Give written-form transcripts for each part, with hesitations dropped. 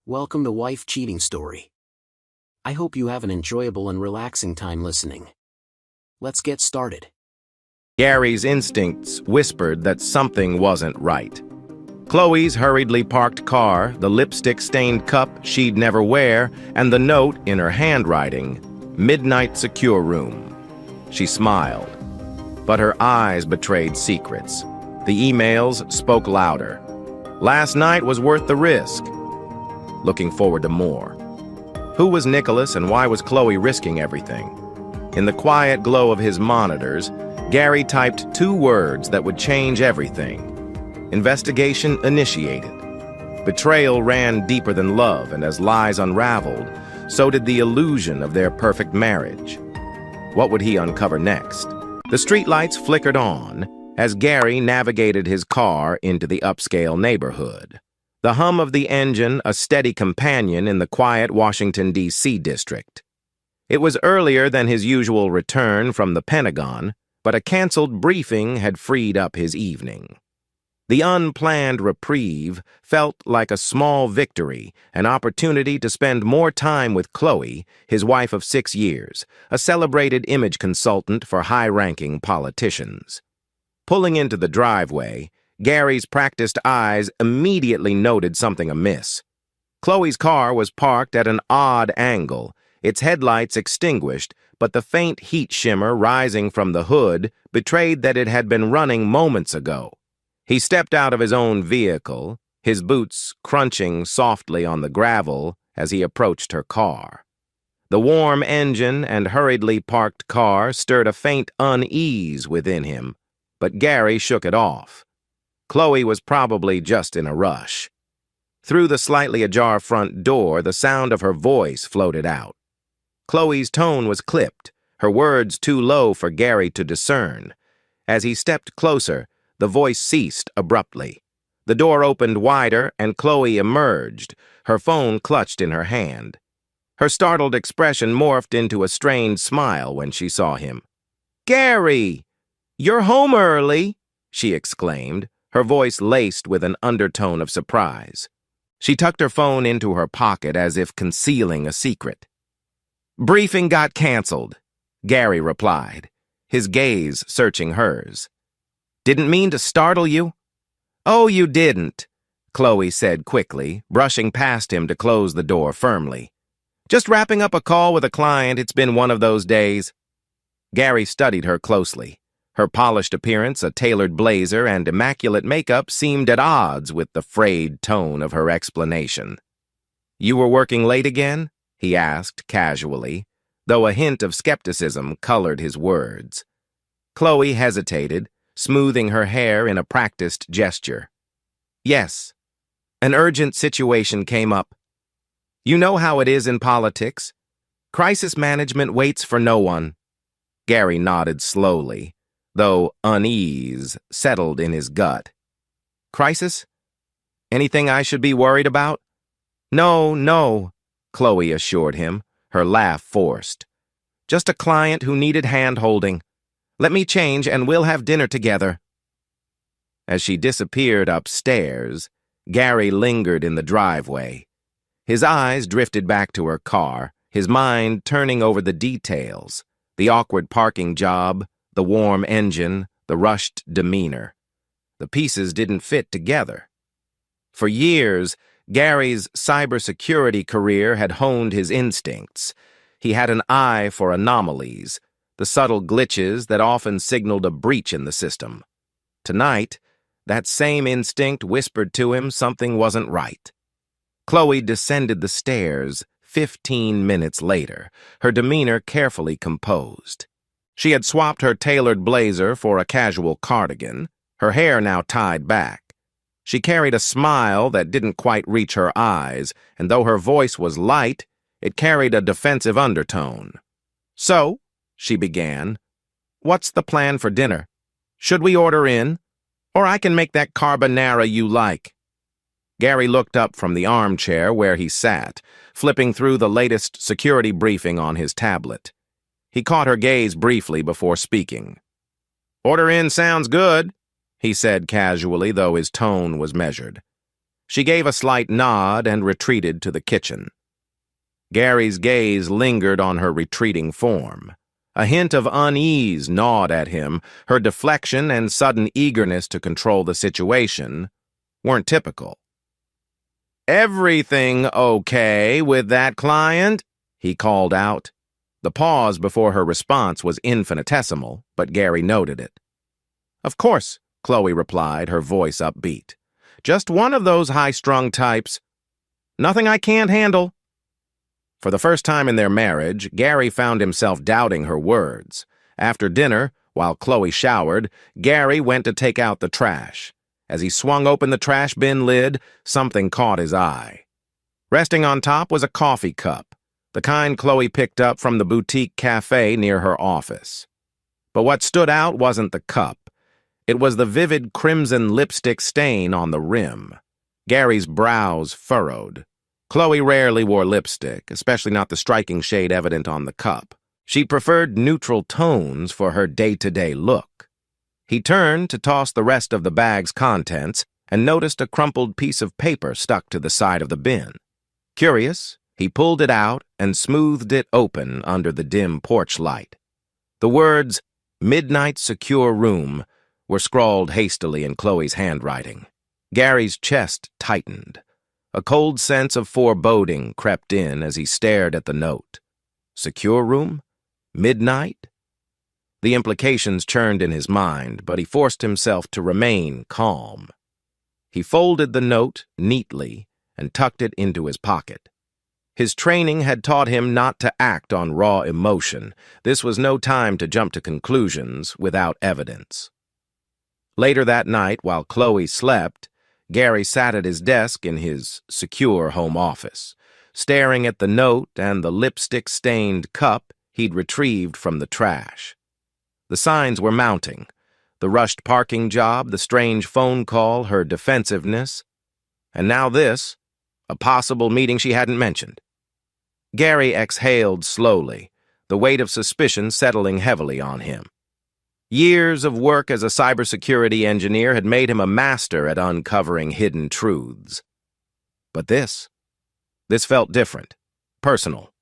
Welcome to Wife Cheating Story. I hope you have an enjoyable and relaxing time listening. Let's get started. Gary's instincts whispered that something wasn't right. Chloe's hurriedly parked car, the lipstick-stained cup she'd never wear, and the note in her handwriting, "Midnight Secure Room." She smiled, but her eyes betrayed secrets. The emails spoke louder. Last night was worth the risk. Looking forward to more. Who was Nicholas and why was Chloe risking everything? In the quiet glow of his monitors, Gary typed 2 words that would change everything. Investigation initiated. Betrayal ran deeper than love, and as lies unraveled, so did the illusion of their perfect marriage. What would he uncover next? The streetlights flickered on as Gary navigated his car into the upscale neighborhood. The hum of the engine a steady companion in the quiet Washington, D.C. district. It was earlier than his usual return from the Pentagon, but a canceled briefing had freed up his evening. The unplanned reprieve felt like a small victory, an opportunity to spend more time with Chloe, his wife of 6 years, a celebrated image consultant for high-ranking politicians. Pulling into the driveway, Gary's practiced eyes immediately noted something amiss. Chloe's car was parked at an odd angle, its headlights extinguished, but the faint heat shimmer rising from the hood betrayed that it had been running moments ago. He stepped out of his own vehicle, his boots crunching softly on the gravel as he approached her car. The warm engine and hurriedly parked car stirred a faint unease within him, but Gary shook it off. Chloe was probably just in a rush. Through the slightly ajar front door, the sound of her voice floated out. Chloe's tone was clipped, her words too low for Gary to discern. As he stepped closer, the voice ceased abruptly. The door opened wider, and Chloe emerged, her phone clutched in her hand. Her startled expression morphed into a strained smile when she saw him. "Gary! You're home early!" she exclaimed, her voice laced with an undertone of surprise. She tucked her phone into her pocket as if concealing a secret. "Briefing got canceled," Gary replied, his gaze searching hers. "Didn't mean to startle you." "Oh, you didn't," Chloe said quickly, brushing past him to close the door firmly. "Just wrapping up a call with a client. It's been one of those days." Gary studied her closely. Her polished appearance, a tailored blazer, and immaculate makeup seemed at odds with the frayed tone of her explanation. "You were working late again?" he asked casually, though a hint of skepticism colored his words. Chloe hesitated, smoothing her hair in a practiced gesture. "Yes. An urgent situation came up. You know how it is in politics. Crisis management waits for no one." Gary nodded slowly, though unease settled in his gut. "Crisis? Anything I should be worried about?" No, Chloe assured him, her laugh forced. "Just a client who needed hand-holding. Let me change and we'll have dinner together." As she disappeared upstairs, Gary lingered in the driveway. His eyes drifted back to her car, his mind turning over the details, the awkward parking job, the warm engine, the rushed demeanor. The pieces didn't fit together. For years, Gary's cybersecurity career had honed his instincts. He had an eye for anomalies, the subtle glitches that often signaled a breach in the system. Tonight, that same instinct whispered to him something wasn't right. Chloe descended the stairs 15 minutes later, her demeanor carefully composed. She had swapped her tailored blazer for a casual cardigan, her hair now tied back. She carried a smile that didn't quite reach her eyes, and though her voice was light, it carried a defensive undertone. "So," she began, "what's the plan for dinner? Should we order in? Or I can make that carbonara you like." Gary looked up from the armchair where he sat, flipping through the latest security briefing on his tablet. He caught her gaze briefly before speaking. "Order in sounds good," he said casually, though his tone was measured. She gave a slight nod and retreated to the kitchen. Gary's gaze lingered on her retreating form. A hint of unease gnawed at him. Her deflection and sudden eagerness to control the situation weren't typical. "Everything okay with that client?" he called out. The pause before her response was infinitesimal, but Gary noted it. "Of course," Chloe replied, her voice upbeat. "Just one of those high-strung types. Nothing I can't handle." For the first time in their marriage, Gary found himself doubting her words. After dinner, while Chloe showered, Gary went to take out the trash. As he swung open the trash bin lid, something caught his eye. Resting on top was a coffee cup, the kind Chloe picked up from the boutique cafe near her office. But what stood out wasn't the cup. It was the vivid crimson lipstick stain on the rim. Gary's brows furrowed. Chloe rarely wore lipstick, especially not the striking shade evident on the cup. She preferred neutral tones for her day-to-day look. He turned to toss the rest of the bag's contents and noticed a crumpled piece of paper stuck to the side of the bin. Curious, he pulled it out and smoothed it open under the dim porch light. The words, "Midnight Secure Room," were scrawled hastily in Chloe's handwriting. Gary's chest tightened. A cold sense of foreboding crept in as he stared at the note. Secure room? Midnight? The implications churned in his mind, but he forced himself to remain calm. He folded the note neatly and tucked it into his pocket. His training had taught him not to act on raw emotion. This was no time to jump to conclusions without evidence. Later that night, while Chloe slept, Gary sat at his desk in his secure home office, staring at the note and the lipstick-stained cup he'd retrieved from the trash. The signs were mounting. The rushed parking job, the strange phone call, her defensiveness. And now this, a possible meeting she hadn't mentioned. Gary exhaled slowly, the weight of suspicion settling heavily on him. Years of work as a cybersecurity engineer had made him a master at uncovering hidden truths. But this felt different, personal.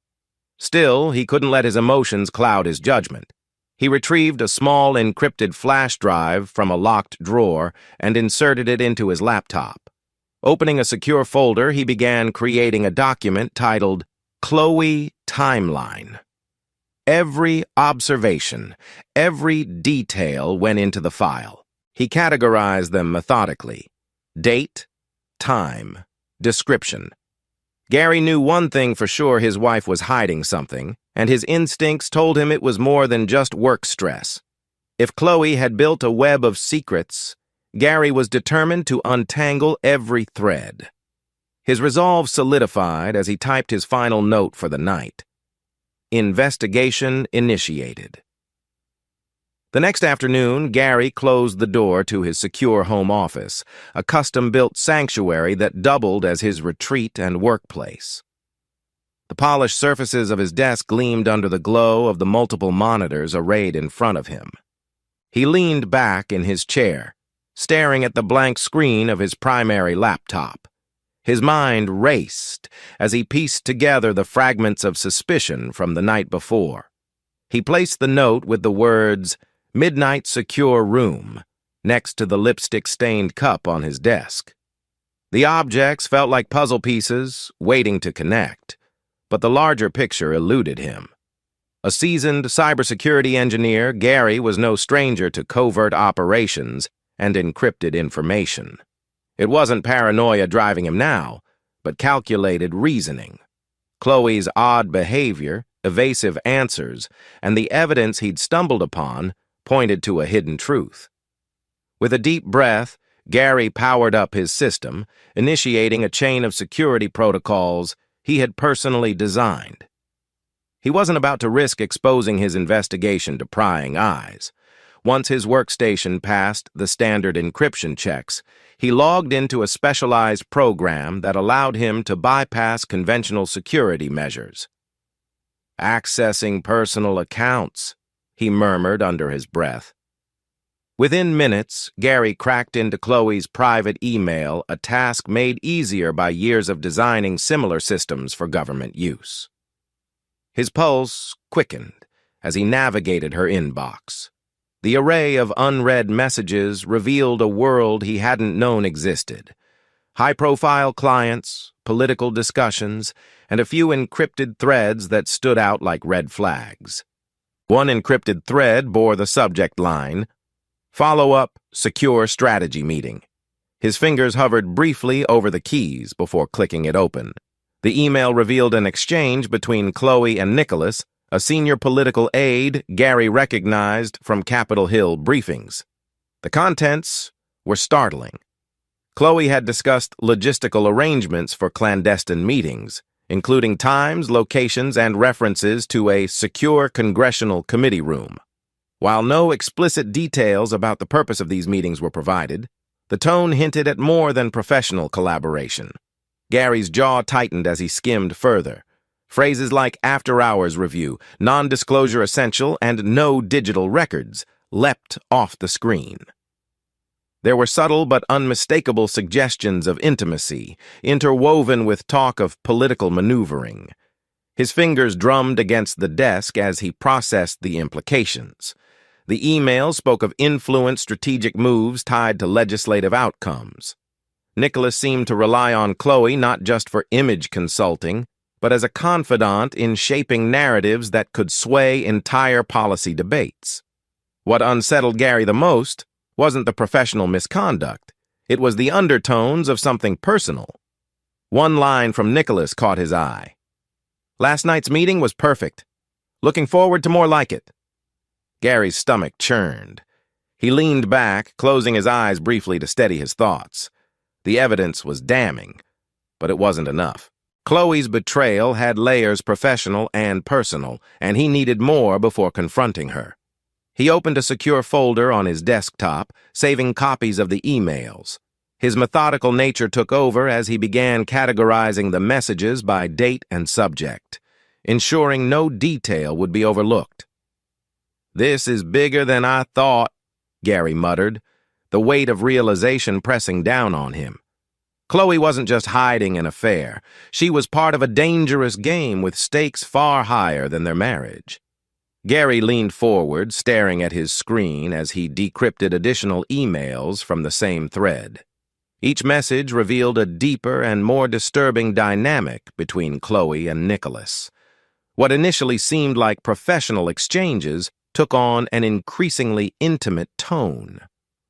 Still, he couldn't let his emotions cloud his judgment. He retrieved a small encrypted flash drive from a locked drawer and inserted it into his laptop. Opening a secure folder, he began creating a document titled Chloe Timeline. Every observation, every detail went into the file. He categorized them methodically. Date, time, description. Gary knew one thing for sure: his wife was hiding something, and his instincts told him it was more than just work stress. If Chloe had built a web of secrets, Gary was determined to untangle every thread. His resolve solidified as he typed his final note for the night. Investigation initiated. The next afternoon, Gary closed the door to his secure home office, a custom-built sanctuary that doubled as his retreat and workplace. The polished surfaces of his desk gleamed under the glow of the multiple monitors arrayed in front of him. He leaned back in his chair, staring at the blank screen of his primary laptop. His mind raced as he pieced together the fragments of suspicion from the night before. He placed the note with the words, "Midnight Secure Room," next to the lipstick-stained cup on his desk. The objects felt like puzzle pieces, waiting to connect, but the larger picture eluded him. A seasoned cybersecurity engineer, Gary was no stranger to covert operations and encrypted information. It wasn't paranoia driving him now, but calculated reasoning. Chloe's odd behavior, evasive answers, and the evidence he'd stumbled upon pointed to a hidden truth. With a deep breath, Gary powered up his system, initiating a chain of security protocols he had personally designed. He wasn't about to risk exposing his investigation to prying eyes. Once his workstation passed the standard encryption checks, he logged into a specialized program that allowed him to bypass conventional security measures. "Accessing personal accounts," he murmured under his breath. Within minutes, Gary cracked into Chloe's private email, a task made easier by years of designing similar systems for government use. His pulse quickened as he navigated her inbox. The array of unread messages revealed a world he hadn't known existed. High-profile clients, political discussions, and a few encrypted threads that stood out like red flags. One encrypted thread bore the subject line, "Follow-up Secure Strategy Meeting." His fingers hovered briefly over the keys before clicking it open. The email revealed an exchange between Chloe and Nicholas, a senior political aide Gary recognized from Capitol Hill briefings. The contents were startling. Chloe had discussed logistical arrangements for clandestine meetings, including times, locations, and references to a secure congressional committee room. While no explicit details about the purpose of these meetings were provided, the tone hinted at more than professional collaboration. Gary's jaw tightened as he skimmed further. Phrases like after-hours review, non-disclosure essential, and no digital records leapt off the screen. There were subtle but unmistakable suggestions of intimacy, interwoven with talk of political maneuvering. His fingers drummed against the desk as he processed the implications. The email spoke of influenced strategic moves tied to legislative outcomes. Nicholas seemed to rely on Chloe not just for image consulting, but as a confidant in shaping narratives that could sway entire policy debates. What unsettled Gary the most wasn't the professional misconduct. It was the undertones of something personal. One line from Nicholas caught his eye. "Last night's meeting was perfect. Looking forward to more like it." Gary's stomach churned. He leaned back, closing his eyes briefly to steady his thoughts. The evidence was damning, but it wasn't enough. Chloe's betrayal had layers professional and personal, and he needed more before confronting her. He opened a secure folder on his desktop, saving copies of the emails. His methodical nature took over as he began categorizing the messages by date and subject, ensuring no detail would be overlooked. "This is bigger than I thought," Gary muttered, the weight of realization pressing down on him. Chloe wasn't just hiding an affair. She was part of a dangerous game with stakes far higher than their marriage. Gary leaned forward, staring at his screen as he decrypted additional emails from the same thread. Each message revealed a deeper and more disturbing dynamic between Chloe and Nicholas. What initially seemed like professional exchanges took on an increasingly intimate tone.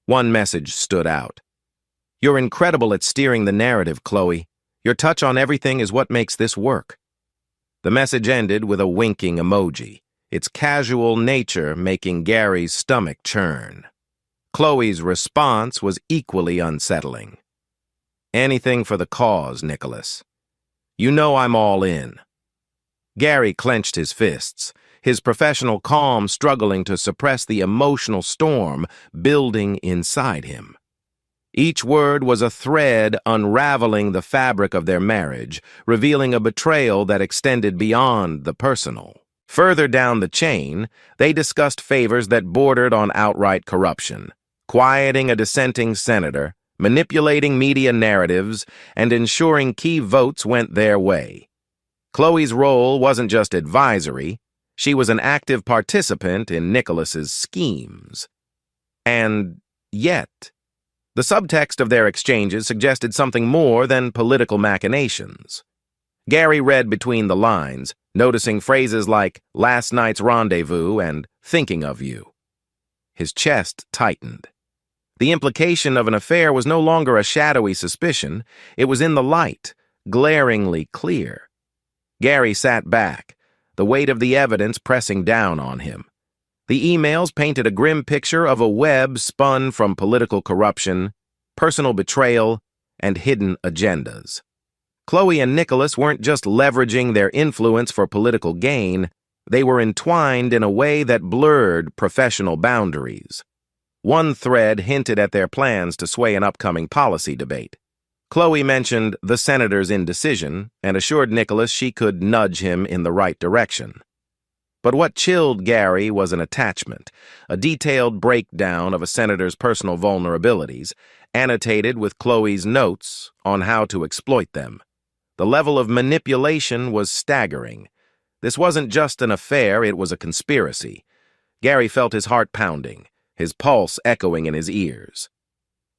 One message stood out. "You're incredible at steering the narrative, Chloe. Your touch on everything is what makes this work." The message ended with a winking emoji, its casual nature making Gary's stomach churn. Chloe's response was equally unsettling. "Anything for the cause, Nicholas. You know I'm all in." Gary clenched his fists, his professional calm struggling to suppress the emotional storm building inside him. Each word was a thread unraveling the fabric of their marriage, revealing a betrayal that extended beyond the personal. Further down the chain, they discussed favors that bordered on outright corruption, quieting a dissenting senator, manipulating media narratives, and ensuring key votes went their way. Chloe's role wasn't just advisory. She was an active participant in Nicholas's schemes. And yet, the subtext of their exchanges suggested something more than political machinations. Gary read between the lines, noticing phrases like "last night's rendezvous" and "thinking of you." His chest tightened. The implication of an affair was no longer a shadowy suspicion. It was in the light, glaringly clear. Gary sat back, the weight of the evidence pressing down on him. The emails painted a grim picture of a web spun from political corruption, personal betrayal, and hidden agendas. Chloe and Nicholas weren't just leveraging their influence for political gain, they were entwined in a way that blurred professional boundaries. One thread hinted at their plans to sway an upcoming policy debate. Chloe mentioned the senator's indecision and assured Nicholas she could nudge him in the right direction. But what chilled Gary was an attachment, a detailed breakdown of a senator's personal vulnerabilities, annotated with Chloe's notes on how to exploit them. The level of manipulation was staggering. This wasn't just an affair, it was a conspiracy. Gary felt his heart pounding, his pulse echoing in his ears.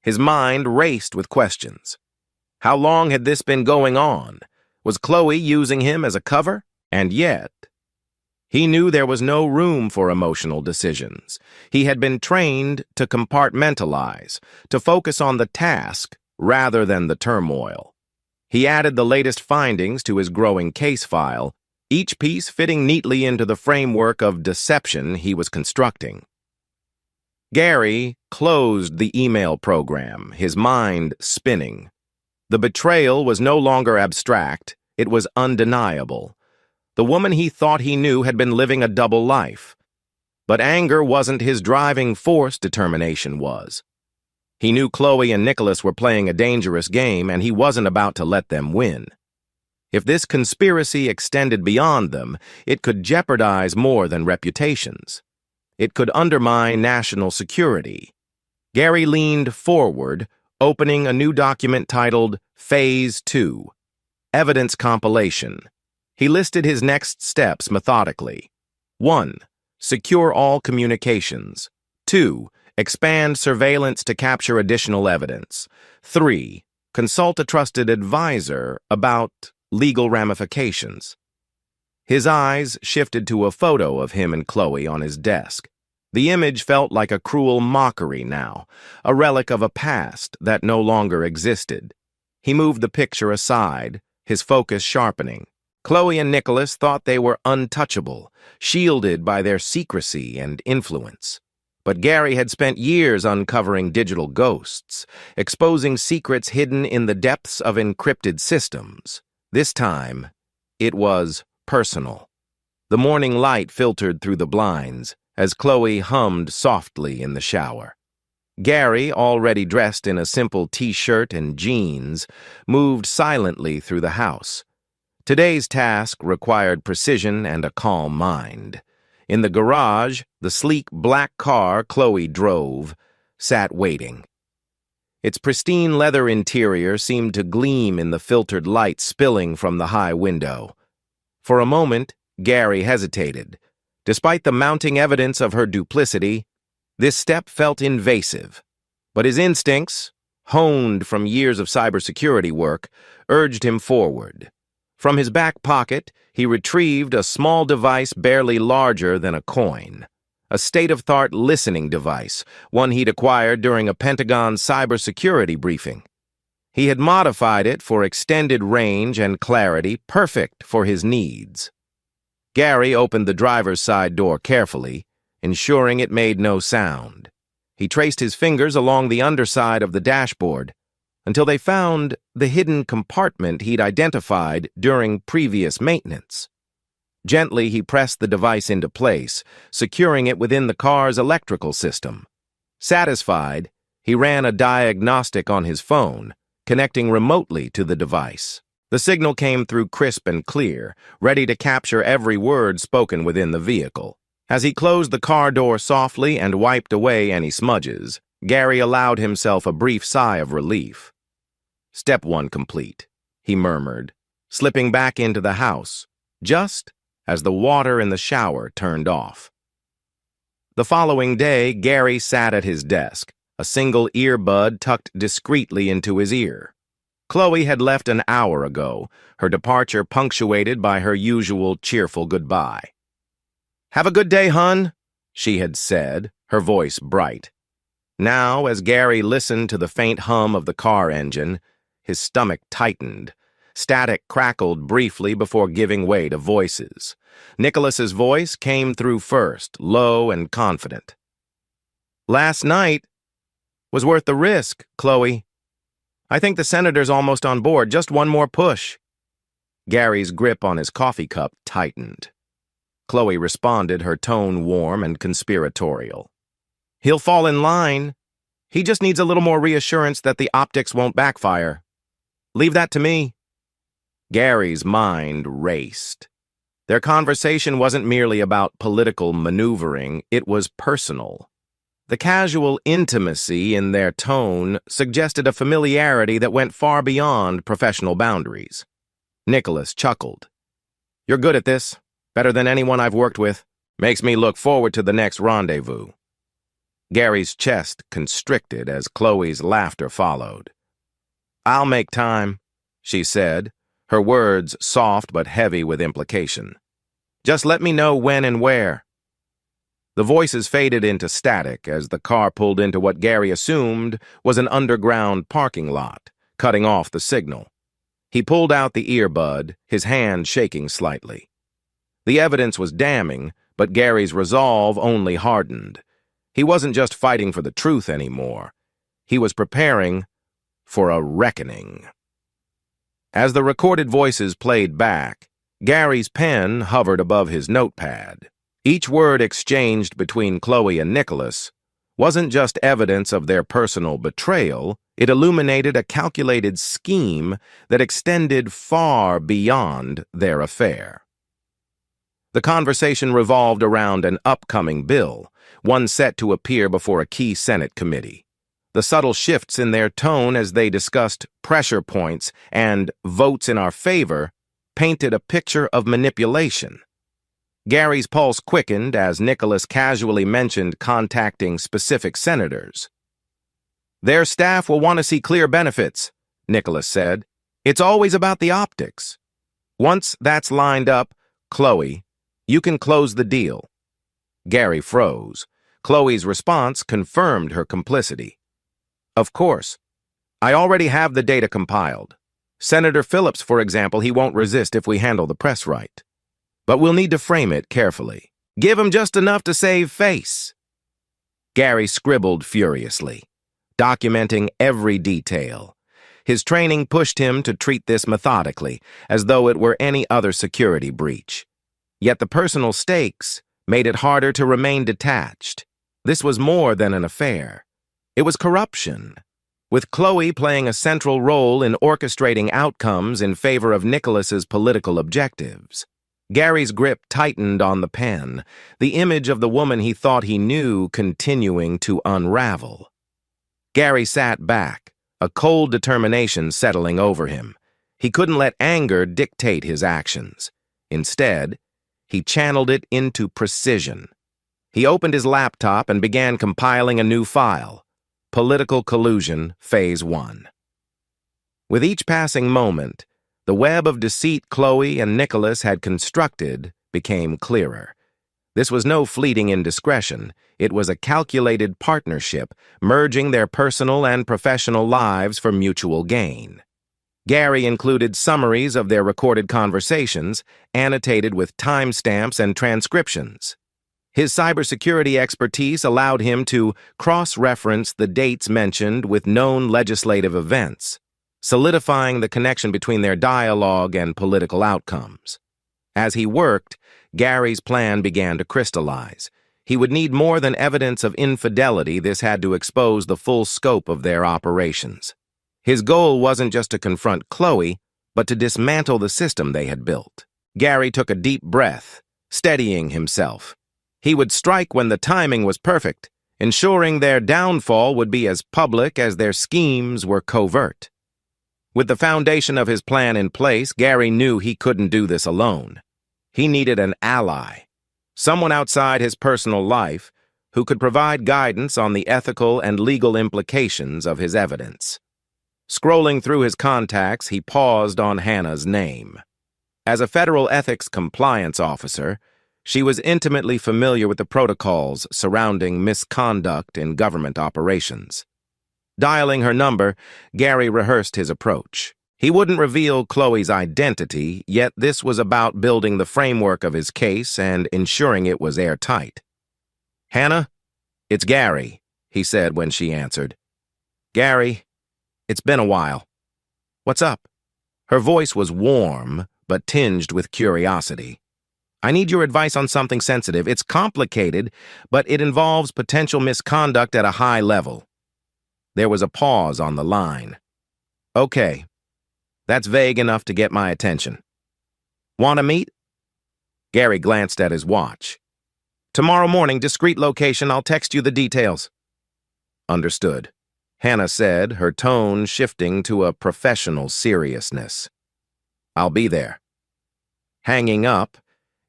His mind raced with questions. How long had this been going on? Was Chloe using him as a cover? And yet, he knew there was no room for emotional decisions. He had been trained to compartmentalize, to focus on the task rather than the turmoil. He added the latest findings to his growing case file, each piece fitting neatly into the framework of deception he was constructing. Gary closed the email program, his mind spinning. The betrayal was no longer abstract, it was undeniable. The woman he thought he knew had been living a double life. But anger wasn't his driving force, determination was. He knew Chloe and Nicholas were playing a dangerous game, and he wasn't about to let them win. If this conspiracy extended beyond them, it could jeopardize more than reputations. It could undermine national security. Gary leaned forward, opening a new document titled Phase 2, Evidence Compilation. He listed his next steps methodically. 1. Secure all communications. 2. Expand surveillance to capture additional evidence. 3. Consult a trusted advisor about legal ramifications. His eyes shifted to a photo of him and Chloe on his desk. The image felt like a cruel mockery now, a relic of a past that no longer existed. He moved the picture aside, his focus sharpening. Chloe and Nicholas thought they were untouchable, shielded by their secrecy and influence. But Gary had spent years uncovering digital ghosts, exposing secrets hidden in the depths of encrypted systems. This time, it was personal. The morning light filtered through the blinds as Chloe hummed softly in the shower. Gary, already dressed in a simple t-shirt and jeans, moved silently through the house. Today's task required precision and a calm mind. In the garage, the sleek black car Chloe drove sat waiting. Its pristine leather interior seemed to gleam in the filtered light spilling from the high window. For a moment, Gary hesitated. Despite the mounting evidence of her duplicity, this step felt invasive. But his instincts, honed from years of cybersecurity work, urged him forward. From his back pocket, he retrieved a small device barely larger than a coin. A state-of-the-art listening device, one he'd acquired during a Pentagon cybersecurity briefing. He had modified it for extended range and clarity, perfect for his needs. Gary opened the driver's side door carefully, ensuring it made no sound. He traced his fingers along the underside of the dashboard until they found the hidden compartment he'd identified during previous maintenance. Gently, he pressed the device into place, securing it within the car's electrical system. Satisfied, he ran a diagnostic on his phone, connecting remotely to the device. The signal came through crisp and clear, ready to capture every word spoken within the vehicle. As he closed the car door softly and wiped away any smudges, Gary allowed himself a brief sigh of relief. Step 1 complete, he murmured, slipping back into the house, just as the water in the shower turned off. The following day, Gary sat at his desk, a single earbud tucked discreetly into his ear. Chloe had left an hour ago, her departure punctuated by her usual cheerful goodbye. "Have a good day, hun," she had said, her voice bright. Now, as Gary listened to the faint hum of the car engine, his stomach tightened. Static crackled briefly before giving way to voices. Nicholas's voice came through first, low and confident. "Last night was worth the risk, Chloe. I think the senator's almost on board. Just one more push." Gary's grip on his coffee cup tightened. Chloe responded, her tone warm and conspiratorial. "He'll fall in line. He just needs a little more reassurance that the optics won't backfire. Leave that to me." Gary's mind raced. Their conversation wasn't merely about political maneuvering, it was personal. The casual intimacy in their tone suggested a familiarity that went far beyond professional boundaries. Nicholas chuckled. "You're good at this, better than anyone I've worked with. Makes me look forward to the next rendezvous." Gary's chest constricted as Chloe's laughter followed. "I'll make time," she said, her words soft but heavy with implication. "Just let me know when and where." The voices faded into static as the car pulled into what Gary assumed was an underground parking lot, cutting off the signal. He pulled out the earbud, his hand shaking slightly. The evidence was damning, but Gary's resolve only hardened. He wasn't just fighting for the truth anymore. He was preparing for a reckoning. As the recorded voices played back, Gary's pen hovered above his notepad. Each word exchanged between Chloe and Nicholas wasn't just evidence of their personal betrayal, it illuminated a calculated scheme that extended far beyond their affair. The conversation revolved around an upcoming bill, one set to appear before a key Senate committee. The subtle shifts in their tone as they discussed pressure points and votes in our favor painted a picture of manipulation. Gary's pulse quickened as Nicholas casually mentioned contacting specific senators. "Their staff will want to see clear benefits," Nicholas said. "It's always about the optics. Once that's lined up, Chloe, you can close the deal." Gary froze. Chloe's response confirmed her complicity. "Of course. I already have the data compiled. Senator Phillips, for example, he won't resist if we handle the press right. But we'll need to frame it carefully. Give him just enough to save face." Gary scribbled furiously, documenting every detail. His training pushed him to treat this methodically, as though it were any other security breach. Yet the personal stakes made it harder to remain detached. This was more than an affair. It was corruption, with Chloe playing a central role in orchestrating outcomes in favor of Nicholas's political objectives. Gary's grip tightened on the pen, the image of the woman he thought he knew continuing to unravel. Gary sat back, a cold determination settling over him. He couldn't let anger dictate his actions. Instead, he channeled it into precision. He opened his laptop and began compiling a new file, Political Collusion, Phase 1. With each passing moment, the web of deceit Chloe and Nicholas had constructed became clearer. This was no fleeting indiscretion. It was a calculated partnership, merging their personal and professional lives for mutual gain. Gary included summaries of their recorded conversations, annotated with timestamps and transcriptions. His cybersecurity expertise allowed him to cross-reference the dates mentioned with known legislative events, solidifying the connection between their dialogue and political outcomes. As he worked, Gary's plan began to crystallize. He would need more than evidence of infidelity. This had to expose the full scope of their operations. His goal wasn't just to confront Chloe, but to dismantle the system they had built. Gary took a deep breath, steadying himself. He would strike when the timing was perfect, ensuring their downfall would be as public as their schemes were covert. With the foundation of his plan in place, Gary knew he couldn't do this alone. He needed an ally, someone outside his personal life who could provide guidance on the ethical and legal implications of his evidence. Scrolling through his contacts, he paused on Hannah's name. As a federal ethics compliance officer, she was intimately familiar with the protocols surrounding misconduct in government operations. Dialing her number, Gary rehearsed his approach. He wouldn't reveal Chloe's identity, yet this was about building the framework of his case and ensuring it was airtight. "Hannah, it's Gary," he said when she answered. "Gary, it's been a while. What's up?" Her voice was warm, but tinged with curiosity. "I need your advice on something sensitive. It's complicated, but it involves potential misconduct at a high level." There was a pause on the line. "Okay, that's vague enough to get my attention. Want to meet?" Gary glanced at his watch. Tomorrow morning, discreet location, I'll text you the details. Understood, Hannah said, her tone shifting to a professional seriousness. I'll be there. Hanging up,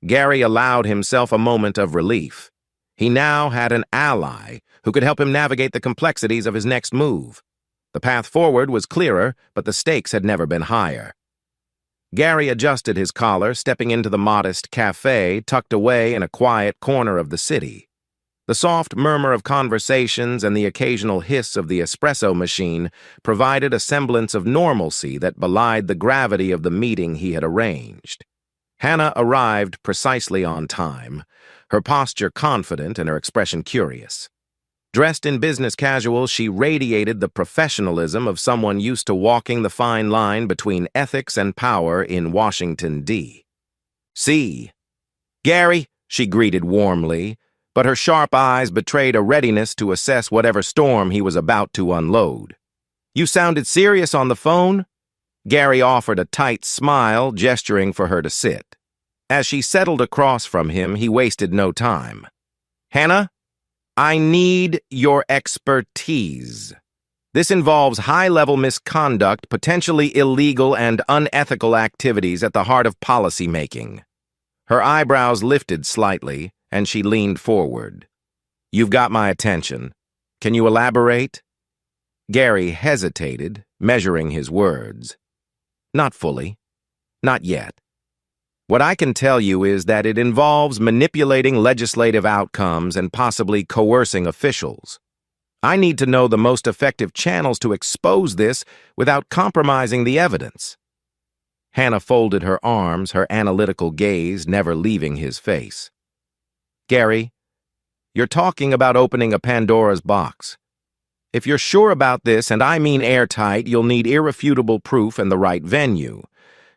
Gary allowed himself a moment of relief. He now had an ally who could help him navigate the complexities of his next move. The path forward was clearer, but the stakes had never been higher. Gary adjusted his collar, stepping into the modest cafe tucked away in a quiet corner of the city. The soft murmur of conversations and the occasional hiss of the espresso machine provided a semblance of normalcy that belied the gravity of the meeting he had arranged. Hannah arrived precisely on time, her posture confident and her expression curious. Dressed in business casual, she radiated the professionalism of someone used to walking the fine line between ethics and power in Washington, D.C. Gary, she greeted warmly, but her sharp eyes betrayed a readiness to assess whatever storm he was about to unload. You sounded serious on the phone? Gary offered a tight smile, gesturing for her to sit. As she settled across from him, he wasted no time. Hannah, I need your expertise. This involves high-level misconduct, potentially illegal and unethical activities at the heart of policy-making. Her eyebrows lifted slightly, and she leaned forward. You've got my attention. Can you elaborate? Gary hesitated, measuring his words. Not fully. Not yet. What I can tell you is that it involves manipulating legislative outcomes and possibly coercing officials. I need to know the most effective channels to expose this without compromising the evidence. Hannah folded her arms, her analytical gaze never leaving his face. Gary, you're talking about opening a Pandora's box. If you're sure about this, and I mean airtight, you'll need irrefutable proof and the right venue.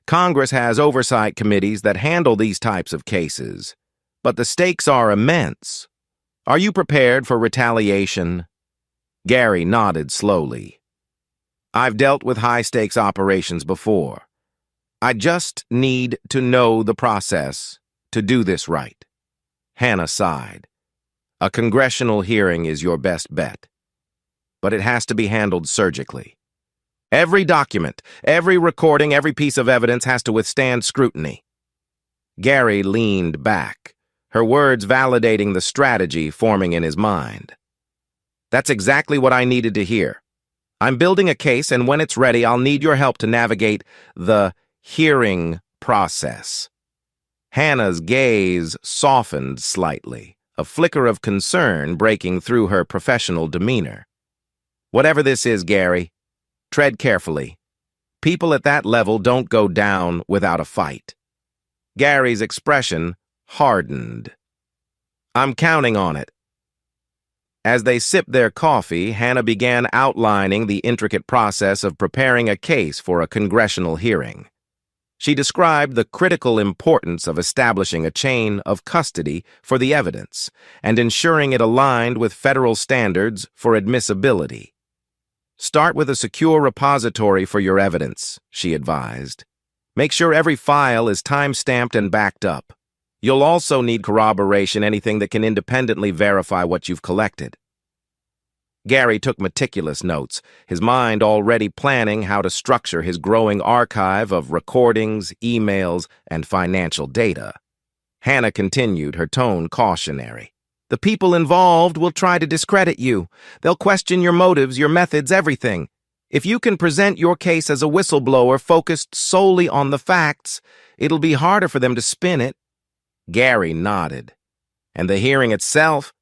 Congress has oversight committees that handle these types of cases, but the stakes are immense. Are you prepared for retaliation? Gary nodded slowly. I've dealt with high-stakes operations before. I just need to know the process to do this right. Hannah sighed. A congressional hearing is your best bet, but it has to be handled surgically. Every document, every recording, every piece of evidence has to withstand scrutiny. Gary leaned back, her words validating the strategy forming in his mind. That's exactly what I needed to hear. I'm building a case, and when it's ready, I'll need your help to navigate the hearing process. Hannah's gaze softened slightly, a flicker of concern breaking through her professional demeanor. Whatever this is, Gary, tread carefully. People at that level don't go down without a fight. Gary's expression hardened. I'm counting on it. As they sipped their coffee, Hannah began outlining the intricate process of preparing a case for a congressional hearing. She described the critical importance of establishing a chain of custody for the evidence and ensuring it aligned with federal standards for admissibility. Start with a secure repository for your evidence, she advised. Make sure every file is time-stamped and backed up. You'll also need corroboration, anything that can independently verify what you've collected. Gary took meticulous notes, his mind already planning how to structure his growing archive of recordings, emails, and financial data. Hannah continued, her tone cautionary. The people involved will try to discredit you. They'll question your motives, your methods, everything. If you can present your case as a whistleblower focused solely on the facts, it'll be harder for them to spin it. Gary nodded. And the hearing itself?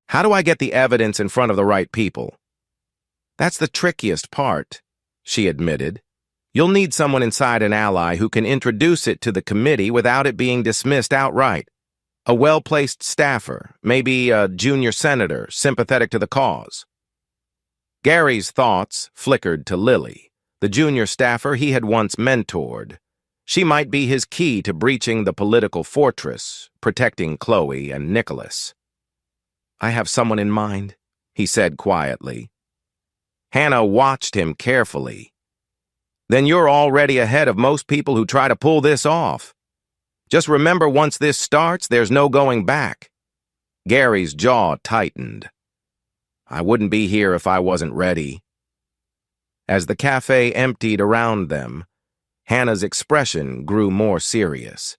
How do I get the evidence in front of the right people? That's the trickiest part, she admitted. You'll need someone inside an ally who can introduce it to the committee without it being dismissed outright. A well-placed staffer, maybe a junior senator, sympathetic to the cause. Gary's thoughts flickered to Lily, the junior staffer he had once mentored. She might be his key to breaching the political fortress, protecting Chloe and Nicholas. I have someone in mind, he said quietly. Hannah watched him carefully. Then you're already ahead of most people who try to pull this off. Just remember, once this starts, there's no going back. Gary's jaw tightened. I wouldn't be here if I wasn't ready. As the cafe emptied around them, Hannah's expression grew more serious.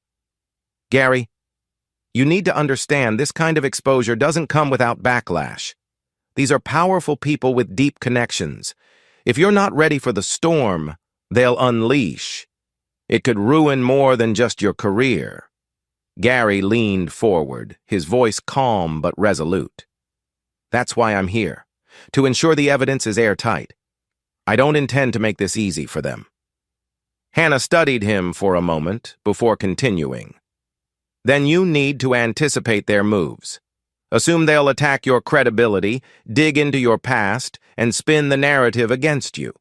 Gary, you need to understand this kind of exposure doesn't come without backlash. These are powerful people with deep connections. If you're not ready for the storm, they'll unleash. It could ruin more than just your career. Gary leaned forward, his voice calm but resolute. That's why I'm here, to ensure the evidence is airtight. I don't intend to make this easy for them. Hannah studied him for a moment before continuing. Then you need to anticipate their moves. Assume they'll attack your credibility, dig into your past, and spin the narrative against you.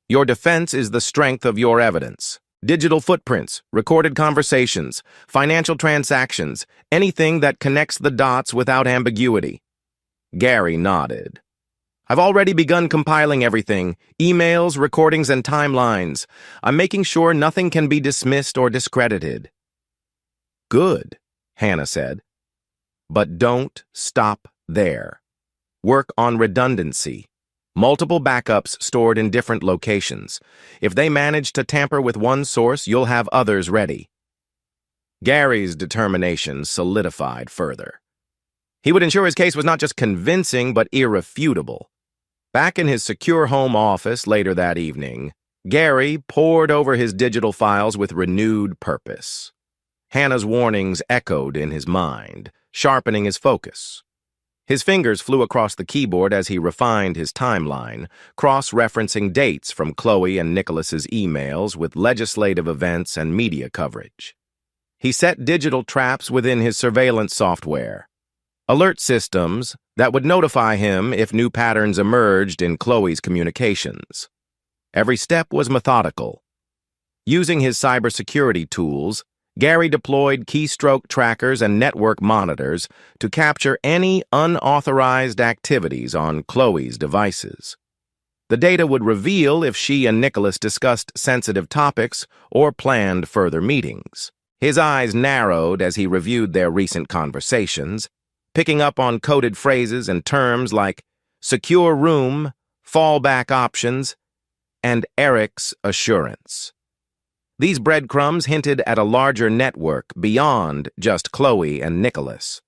Your defense is the strength of your evidence. Digital footprints, recorded conversations, financial transactions, anything that connects the dots without ambiguity. Gary nodded. I've already begun compiling everything, emails, recordings, and timelines. I'm making sure nothing can be dismissed or discredited. Good, Hannah said. But don't stop there. Work on redundancy. Multiple backups stored in different locations. If they manage to tamper with one source, you'll have others ready. Gary's determination solidified further. He would ensure his case was not just convincing, but irrefutable. Back in his secure home office later that evening, Gary pored over his digital files with renewed purpose. Hannah's warnings echoed in his mind, sharpening his focus. His fingers flew across the keyboard as he refined his timeline, cross-referencing dates from Chloe and Nicholas's emails with legislative events and media coverage. He set digital traps within his surveillance software, alert systems that would notify him if new patterns emerged in Chloe's communications. Every step was methodical. Using his cybersecurity tools, Gary deployed keystroke trackers and network monitors to capture any unauthorized activities on Chloe's devices. The data would reveal if she and Nicholas discussed sensitive topics or planned further meetings. His eyes narrowed as he reviewed their recent conversations, picking up on coded phrases and terms like secure room, fallback options, and Eric's assurance. These breadcrumbs hinted at a larger network beyond just Chloe and Nicholas.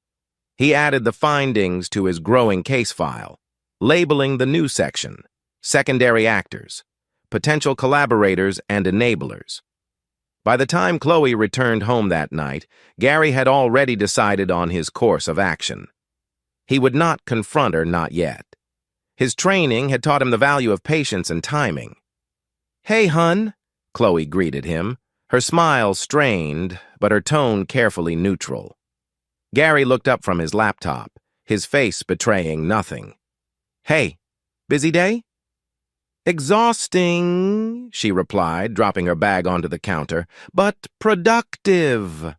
He added the findings to his growing case file, labeling the new section, secondary actors, potential collaborators, and enablers. By the time Chloe returned home that night, Gary had already decided on his course of action. He would not confront her, not yet. His training had taught him the value of patience and timing. "Hey, hun," Chloe greeted him, her smile strained, but her tone carefully neutral. Gary looked up from his laptop, his face betraying nothing. "Hey, busy day?" "Exhausting," she replied, dropping her bag onto the counter, "but productive."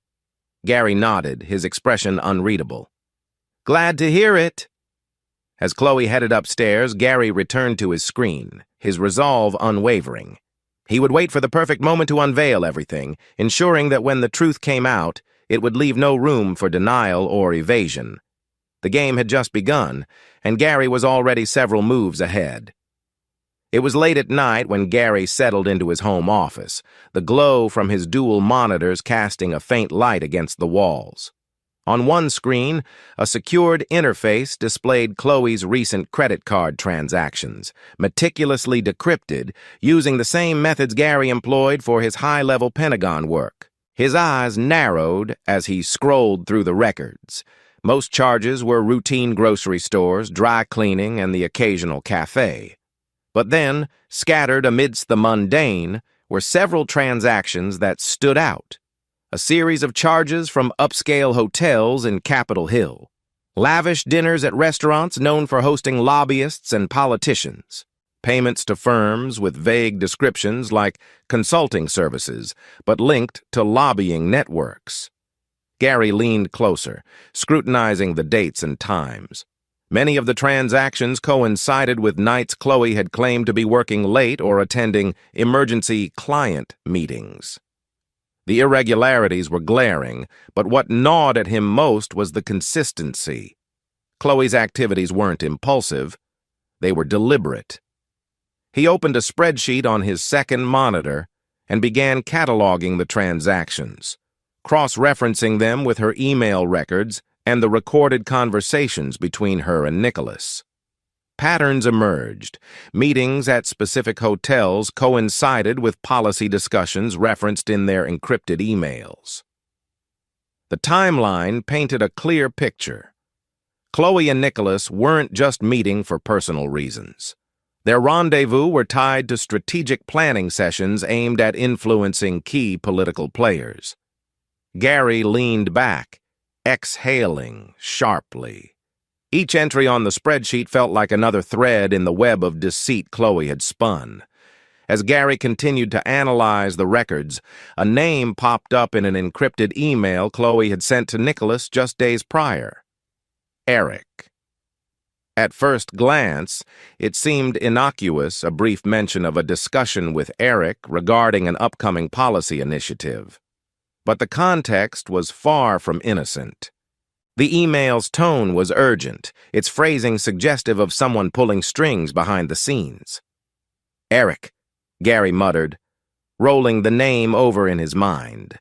Gary nodded, his expression unreadable. "Glad to hear it." As Chloe headed upstairs, Gary returned to his screen, his resolve unwavering. He would wait for the perfect moment to unveil everything, ensuring that when the truth came out, it would leave no room for denial or evasion. The game had just begun, and Gary was already several moves ahead. It was late at night when Gary settled into his home office, the glow from his dual monitors casting a faint light against the walls. On one screen, a secured interface displayed Chloe's recent credit card transactions, meticulously decrypted, using the same methods Gary employed for his high-level Pentagon work. His eyes narrowed as he scrolled through the records. Most charges were routine grocery stores, dry cleaning, and the occasional cafe. But then, scattered amidst the mundane, were several transactions that stood out. A series of charges from upscale hotels in Capitol Hill, lavish dinners at restaurants known for hosting lobbyists and politicians, payments to firms with vague descriptions like consulting services, but linked to lobbying networks. Gary leaned closer, scrutinizing the dates and times. Many of the transactions coincided with nights Chloe had claimed to be working late or attending emergency client meetings. The irregularities were glaring, but what gnawed at him most was the consistency. Chloe's activities weren't impulsive. They were deliberate. He opened a spreadsheet on his second monitor and began cataloging the transactions, cross-referencing them with her email records and the recorded conversations between her and Nicholas. Patterns emerged. Meetings at specific hotels coincided with policy discussions referenced in their encrypted emails. The timeline painted a clear picture. Chloe and Nicholas weren't just meeting for personal reasons. Their rendezvous were tied to strategic planning sessions aimed at influencing key political players. Gary leaned back, exhaling sharply. Each entry on the spreadsheet felt like another thread in the web of deceit Chloe had spun. As Gary continued to analyze the records, a name popped up in an encrypted email Chloe had sent to Nicholas just days prior. Eric. At first glance, it seemed innocuous, a brief mention of a discussion with Eric regarding an upcoming policy initiative. But the context was far from innocent. The email's tone was urgent, its phrasing suggestive of someone pulling strings behind the scenes. Eric, Gary muttered, rolling the name over in his mind.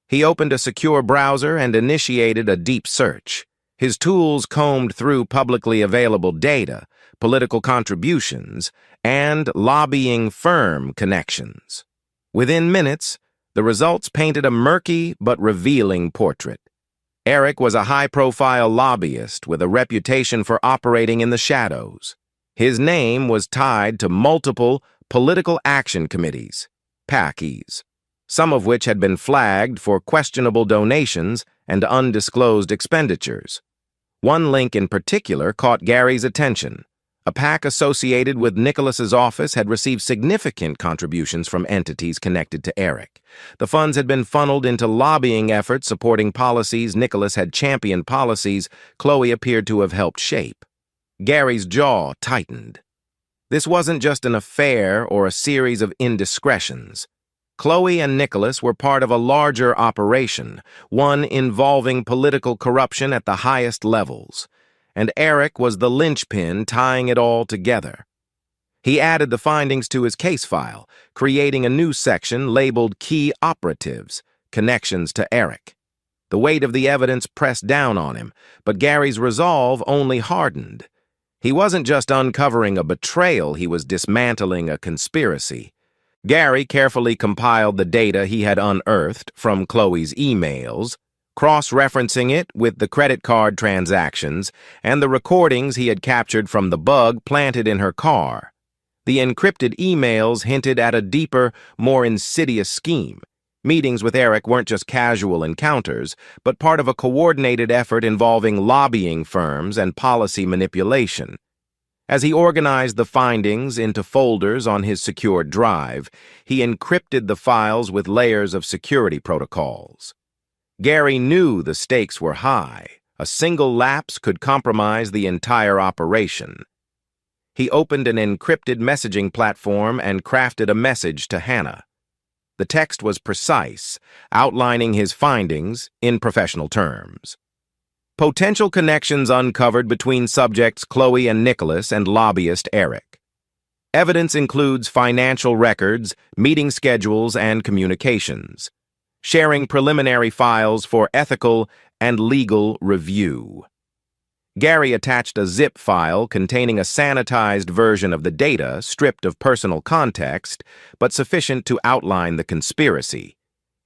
He opened a secure browser and initiated a deep search. His tools combed through publicly available data, political contributions, and lobbying firm connections. Within minutes, the results painted a murky but revealing portrait. Eric was a high-profile lobbyist with a reputation for operating in the shadows. His name was tied to multiple political action committees, PACs, some of which had been flagged for questionable donations and undisclosed expenditures. One link in particular caught Gary's attention. A PAC associated with Nicholas's office had received significant contributions from entities connected to Eric. The funds had been funneled into lobbying efforts supporting policies Nicholas had championed, policies Chloe appeared to have helped shape. Gary's jaw tightened. This wasn't just an affair or a series of indiscretions. Chloe and Nicholas were part of a larger operation, one involving political corruption at the highest levels, and Eric was the linchpin tying it all together. He added the findings to his case file, creating a new section labeled Key Operatives, Connections to Eric. The weight of the evidence pressed down on him, but Gary's resolve only hardened. He wasn't just uncovering a betrayal, he was dismantling a conspiracy. Gary carefully compiled the data he had unearthed from Chloe's emails, cross-referencing it with the credit card transactions and the recordings he had captured from the bug planted in her car. The encrypted emails hinted at a deeper, more insidious scheme. Meetings with Eric weren't just casual encounters, but part of a coordinated effort involving lobbying firms and policy manipulation. As he organized the findings into folders on his secured drive, he encrypted the files with layers of security protocols. Gary knew the stakes were high. A single lapse could compromise the entire operation. He opened an encrypted messaging platform and crafted a message to Hannah. The text was precise, outlining his findings in professional terms. Potential connections uncovered between subjects Chloe and Nicholas and lobbyist Eric. Evidence includes financial records, meeting schedules, and communications. Sharing preliminary files for ethical and legal review. Gary attached a zip file containing a sanitized version of the data, stripped of personal context, but sufficient to outline the conspiracy.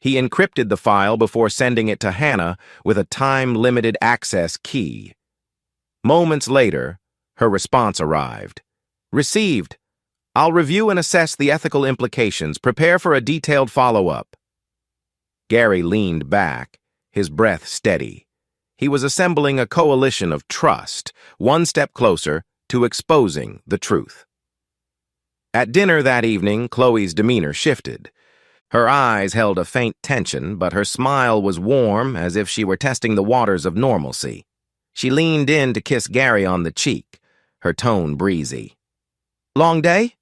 He encrypted the file before sending it to Hannah with a time-limited access key. Moments later, her response arrived. Received. I'll review and assess the ethical implications. Prepare for a detailed follow-up. Gary leaned back, his breath steady. He was assembling a coalition of trust, one step closer to exposing the truth. At dinner that evening, Chloe's demeanor shifted. Her eyes held a faint tension, but her smile was warm, as if she were testing the waters of normalcy. She leaned in to kiss Gary on the cheek, her tone breezy. Long day?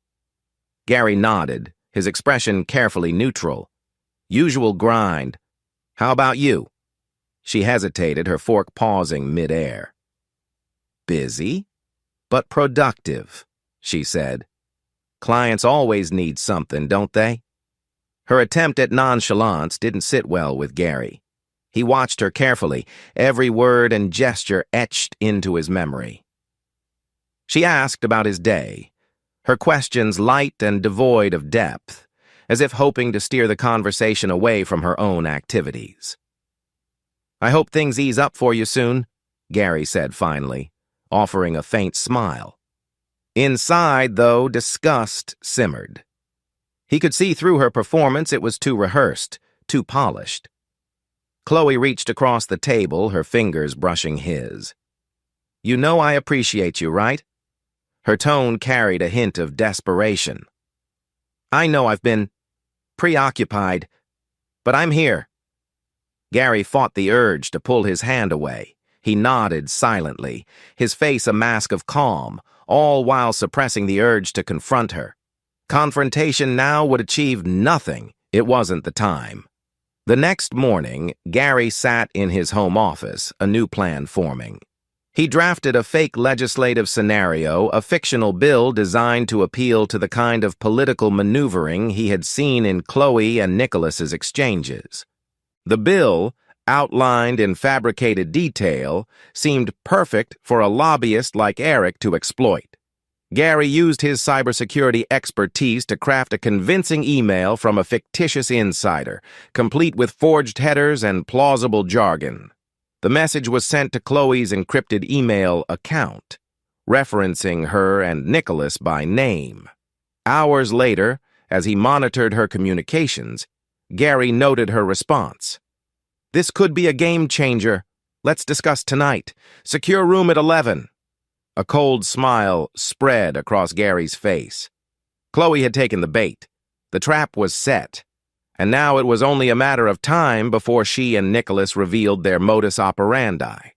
Gary nodded, his expression carefully neutral. Usual grind. How about you? She hesitated, her fork pausing mid-air. Busy, but productive, she said. Clients always need something, don't they? Her attempt at nonchalance didn't sit well with Gary. He watched her carefully, every word and gesture etched into his memory. She asked about his day, her questions light and devoid of depth, as if hoping to steer the conversation away from her own activities. I hope things ease up for you soon, Gary said finally, offering a faint smile. Inside, though, disgust simmered. He could see through her performance it was too rehearsed, too polished. Chloe reached across the table, her fingers brushing his. You know I appreciate you, right? Her tone carried a hint of desperation. I know I've been preoccupied, but I'm here. Gary fought the urge to pull his hand away. He nodded silently, his face a mask of calm, all while suppressing the urge to confront her. Confrontation now would achieve nothing. It wasn't the time. The next morning, Gary sat in his home office, a new plan forming. He drafted a fake legislative scenario, a fictional bill designed to appeal to the kind of political maneuvering he had seen in Chloe and Nicholas's exchanges. The bill, outlined in fabricated detail, seemed perfect for a lobbyist like Eric to exploit. Gary used his cybersecurity expertise to craft a convincing email from a fictitious insider, complete with forged headers and plausible jargon. The message was sent to Chloe's encrypted email account, referencing her and Nicholas by name. Hours later, as he monitored her communications, Gary noted her response. This could be a game changer. Let's discuss tonight. Secure room at 11. A cold smile spread across Gary's face. Chloe had taken the bait. The trap was set, and now it was only a matter of time before she and Nicholas revealed their modus operandi.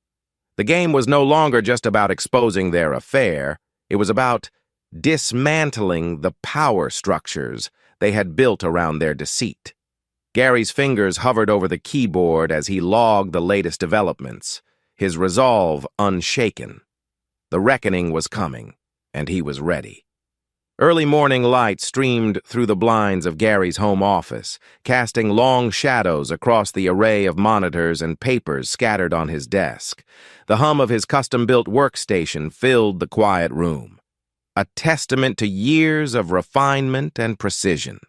The game was no longer just about exposing their affair. It was about dismantling the power structures they had built around their deceit. Gary's fingers hovered over the keyboard as he logged the latest developments, his resolve unshaken. The reckoning was coming, and he was ready. Early morning light streamed through the blinds of Gary's home office, casting long shadows across the array of monitors and papers scattered on his desk. The hum of his custom-built workstation filled the quiet room, a testament to years of refinement and precision.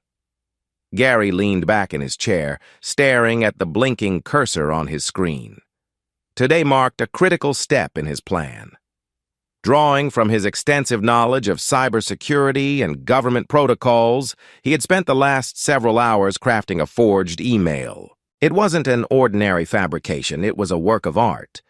Gary leaned back in his chair, staring at the blinking cursor on his screen. Today marked a critical step in his plan. Drawing from his extensive knowledge of cybersecurity and government protocols, he had spent the last several hours crafting a forged email. It wasn't an ordinary fabrication, it was a work of art.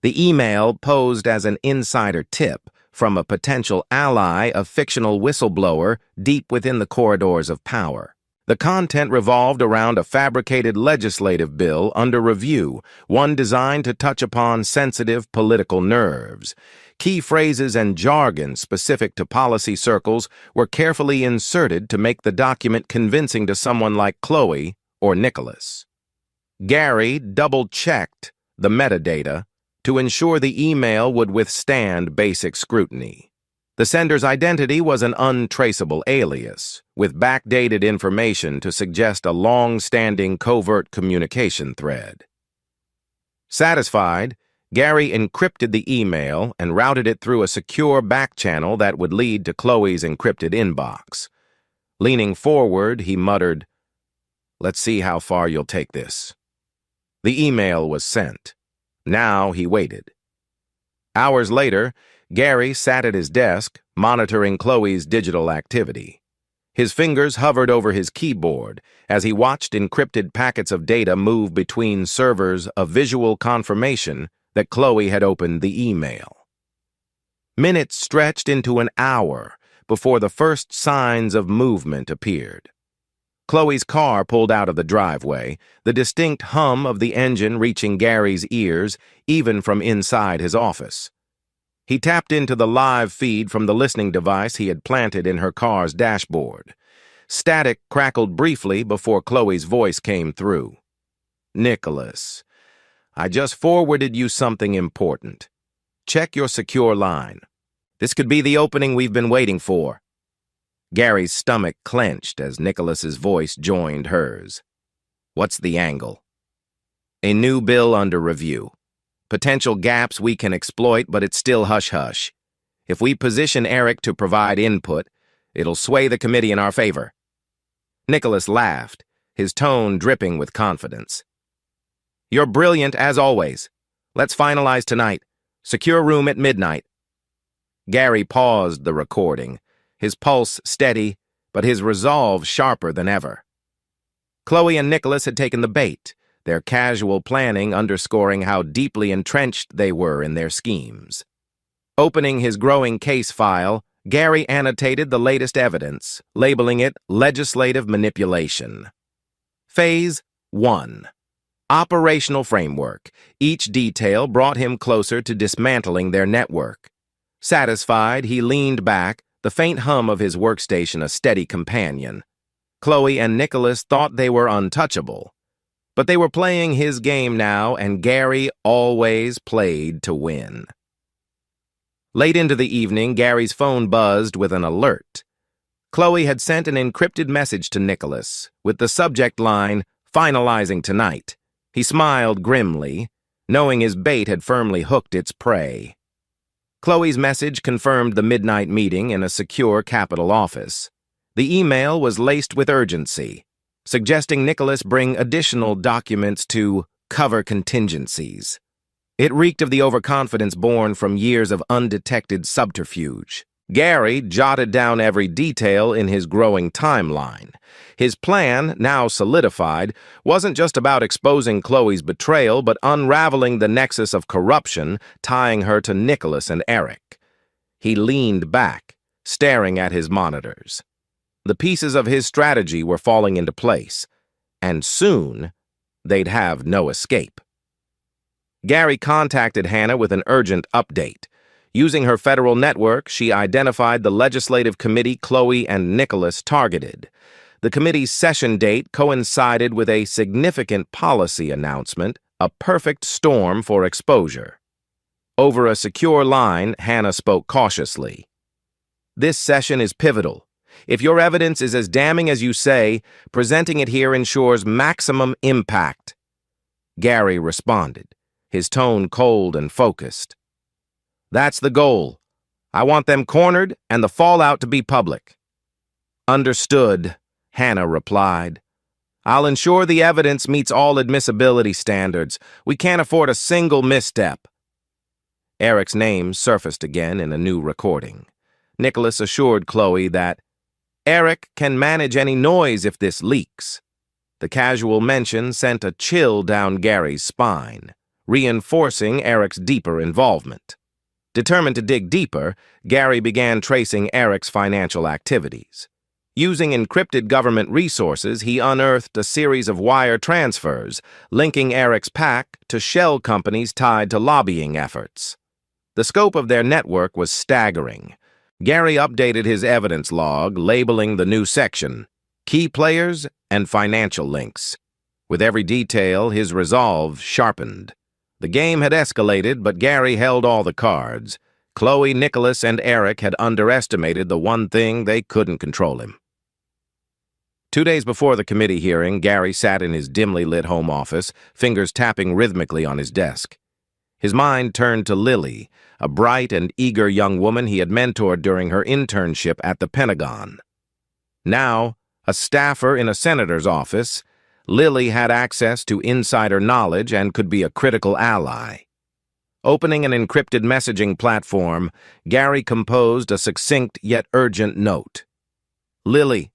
The email posed as an insider tip from a potential ally, a fictional whistleblower deep within the corridors of power. The content revolved around a fabricated legislative bill under review, one designed to touch upon sensitive political nerves. Key phrases and jargon specific to policy circles were carefully inserted to make the document convincing to someone like Chloe or Nicholas. Gary double-checked the metadata to ensure the email would withstand basic scrutiny. The sender's identity was an untraceable alias, with backdated information to suggest a long-standing covert communication thread. Satisfied, Gary encrypted the email and routed it through a secure back channel that would lead to Chloe's encrypted inbox. Leaning forward, he muttered, "Let's see how far you'll take this." The email was sent. Now he waited. Hours later, Gary sat at his desk, monitoring Chloe's digital activity. His fingers hovered over his keyboard as he watched encrypted packets of data move between servers, a visual confirmation that Chloe had opened the email. Minutes stretched into an hour before the first signs of movement appeared. Chloe's car pulled out of the driveway, the distinct hum of the engine reaching Gary's ears even from inside his office. He tapped into the live feed from the listening device he had planted in her car's dashboard. Static crackled briefly before Chloe's voice came through. "Nicholas, I just forwarded you something important. Check your secure line. This could be the opening we've been waiting for." Gary's stomach clenched as Nicholas's voice joined hers. "What's the angle?" "A new bill under review. Potential gaps we can exploit, but it's still hush-hush. If we position Eric to provide input, it'll sway the committee in our favor." Nicholas laughed, his tone dripping with confidence. "You're brilliant as always. Let's finalize tonight. Secure room at midnight." Gary paused the recording, his pulse steady, but his resolve sharper than ever. Chloe and Nicholas had taken the bait, their casual planning underscoring how deeply entrenched they were in their schemes. Opening his growing case file, Gary annotated the latest evidence, labeling it legislative manipulation. Phase 1. Operational framework. Each detail brought him closer to dismantling their network. Satisfied, he leaned back, the faint hum of his workstation a steady companion. Chloe and Nicholas thought they were untouchable. But they were playing his game now, and Gary always played to win. Late into the evening, Gary's phone buzzed with an alert. Chloe had sent an encrypted message to Nicholas, with the subject line, "Finalizing tonight." He smiled grimly, knowing his bait had firmly hooked its prey. Chloe's message confirmed the midnight meeting in a secure Capitol office. The email was laced with urgency, suggesting Nicholas bring additional documents to cover contingencies. It reeked of the overconfidence born from years of undetected subterfuge. Gary jotted down every detail in his growing timeline. His plan, now solidified, wasn't just about exposing Chloe's betrayal, but unraveling the nexus of corruption, tying her to Nicholas and Eric. He leaned back, staring at his monitors. The pieces of his strategy were falling into place, and soon they'd have no escape. Gary contacted Hannah with an urgent update. Using her federal network, she identified the legislative committee Chloe and Nicholas targeted. The committee's session date coincided with a significant policy announcement, a perfect storm for exposure. Over a secure line, Hannah spoke cautiously. "This session is pivotal. If your evidence is as damning as you say, presenting it here ensures maximum impact." Gary responded, his tone cold and focused. "That's the goal. I want them cornered and the fallout to be public." "Understood," Hannah replied. "I'll ensure the evidence meets all admissibility standards. We can't afford a single misstep." Eric's name surfaced again in a new recording. Nicholas assured Chloe that Eric can manage any noise if this leaks. The casual mention sent a chill down Gary's spine, reinforcing Eric's deeper involvement. Determined to dig deeper, Gary began tracing Eric's financial activities. Using encrypted government resources, he unearthed a series of wire transfers, linking Eric's PAC to shell companies tied to lobbying efforts. The scope of their network was staggering. Gary updated his evidence log, labeling the new section, Key Players and Financial Links. With every detail, his resolve sharpened. The game had escalated, but Gary held all the cards. Chloe, Nicholas, and Eric had underestimated the one thing they couldn't control him. 2 days before the committee hearing, Gary sat in his dimly lit home office, fingers tapping rhythmically on his desk. His mind turned to Lily, a bright and eager young woman he had mentored during her internship at the Pentagon. Now, a staffer in a senator's office, Lily had access to insider knowledge and could be a critical ally. Opening an encrypted messaging platform, Gary composed a succinct yet urgent note. "Lily,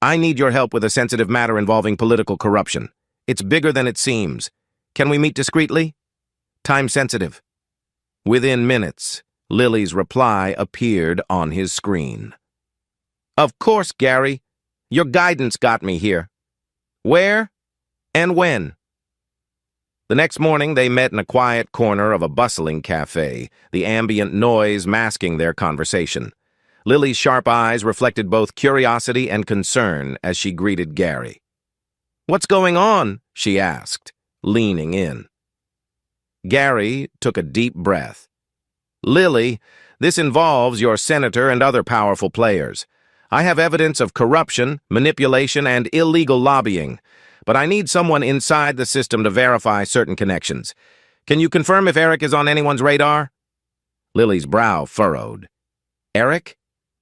I need your help with a sensitive matter involving political corruption. It's bigger than it seems. Can we meet discreetly? Time sensitive." Within minutes, Lily's reply appeared on his screen. "Of course, Gary. Your guidance got me here. Where and when?" The next morning, they met in a quiet corner of a bustling cafe, the ambient noise masking their conversation. Lily's sharp eyes reflected both curiosity and concern as she greeted Gary. "What's going on?" she asked, leaning in. Gary took a deep breath. "Lily, this involves your senator and other powerful players. I have evidence of corruption, manipulation, and illegal lobbying, but I need someone inside the system to verify certain connections. Can you confirm if Eric is on anyone's radar?" Lily's brow furrowed. "Eric?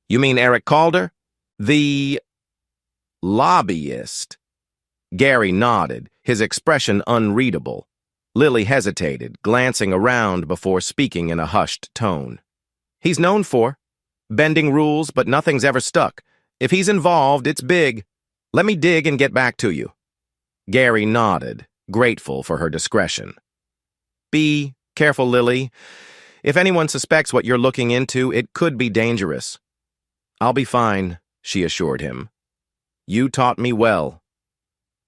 You mean Eric Calder? The lobbyist?" Gary nodded, his expression unreadable. Lily hesitated, glancing around before speaking in a hushed tone. "He's known for bending rules, but nothing's ever stuck. If he's involved, it's big. Let me dig and get back to you." Gary nodded, grateful for her discretion. "Be careful, Lily. If anyone suspects what you're looking into, it could be dangerous." "I'll be fine," she assured him. "You taught me well."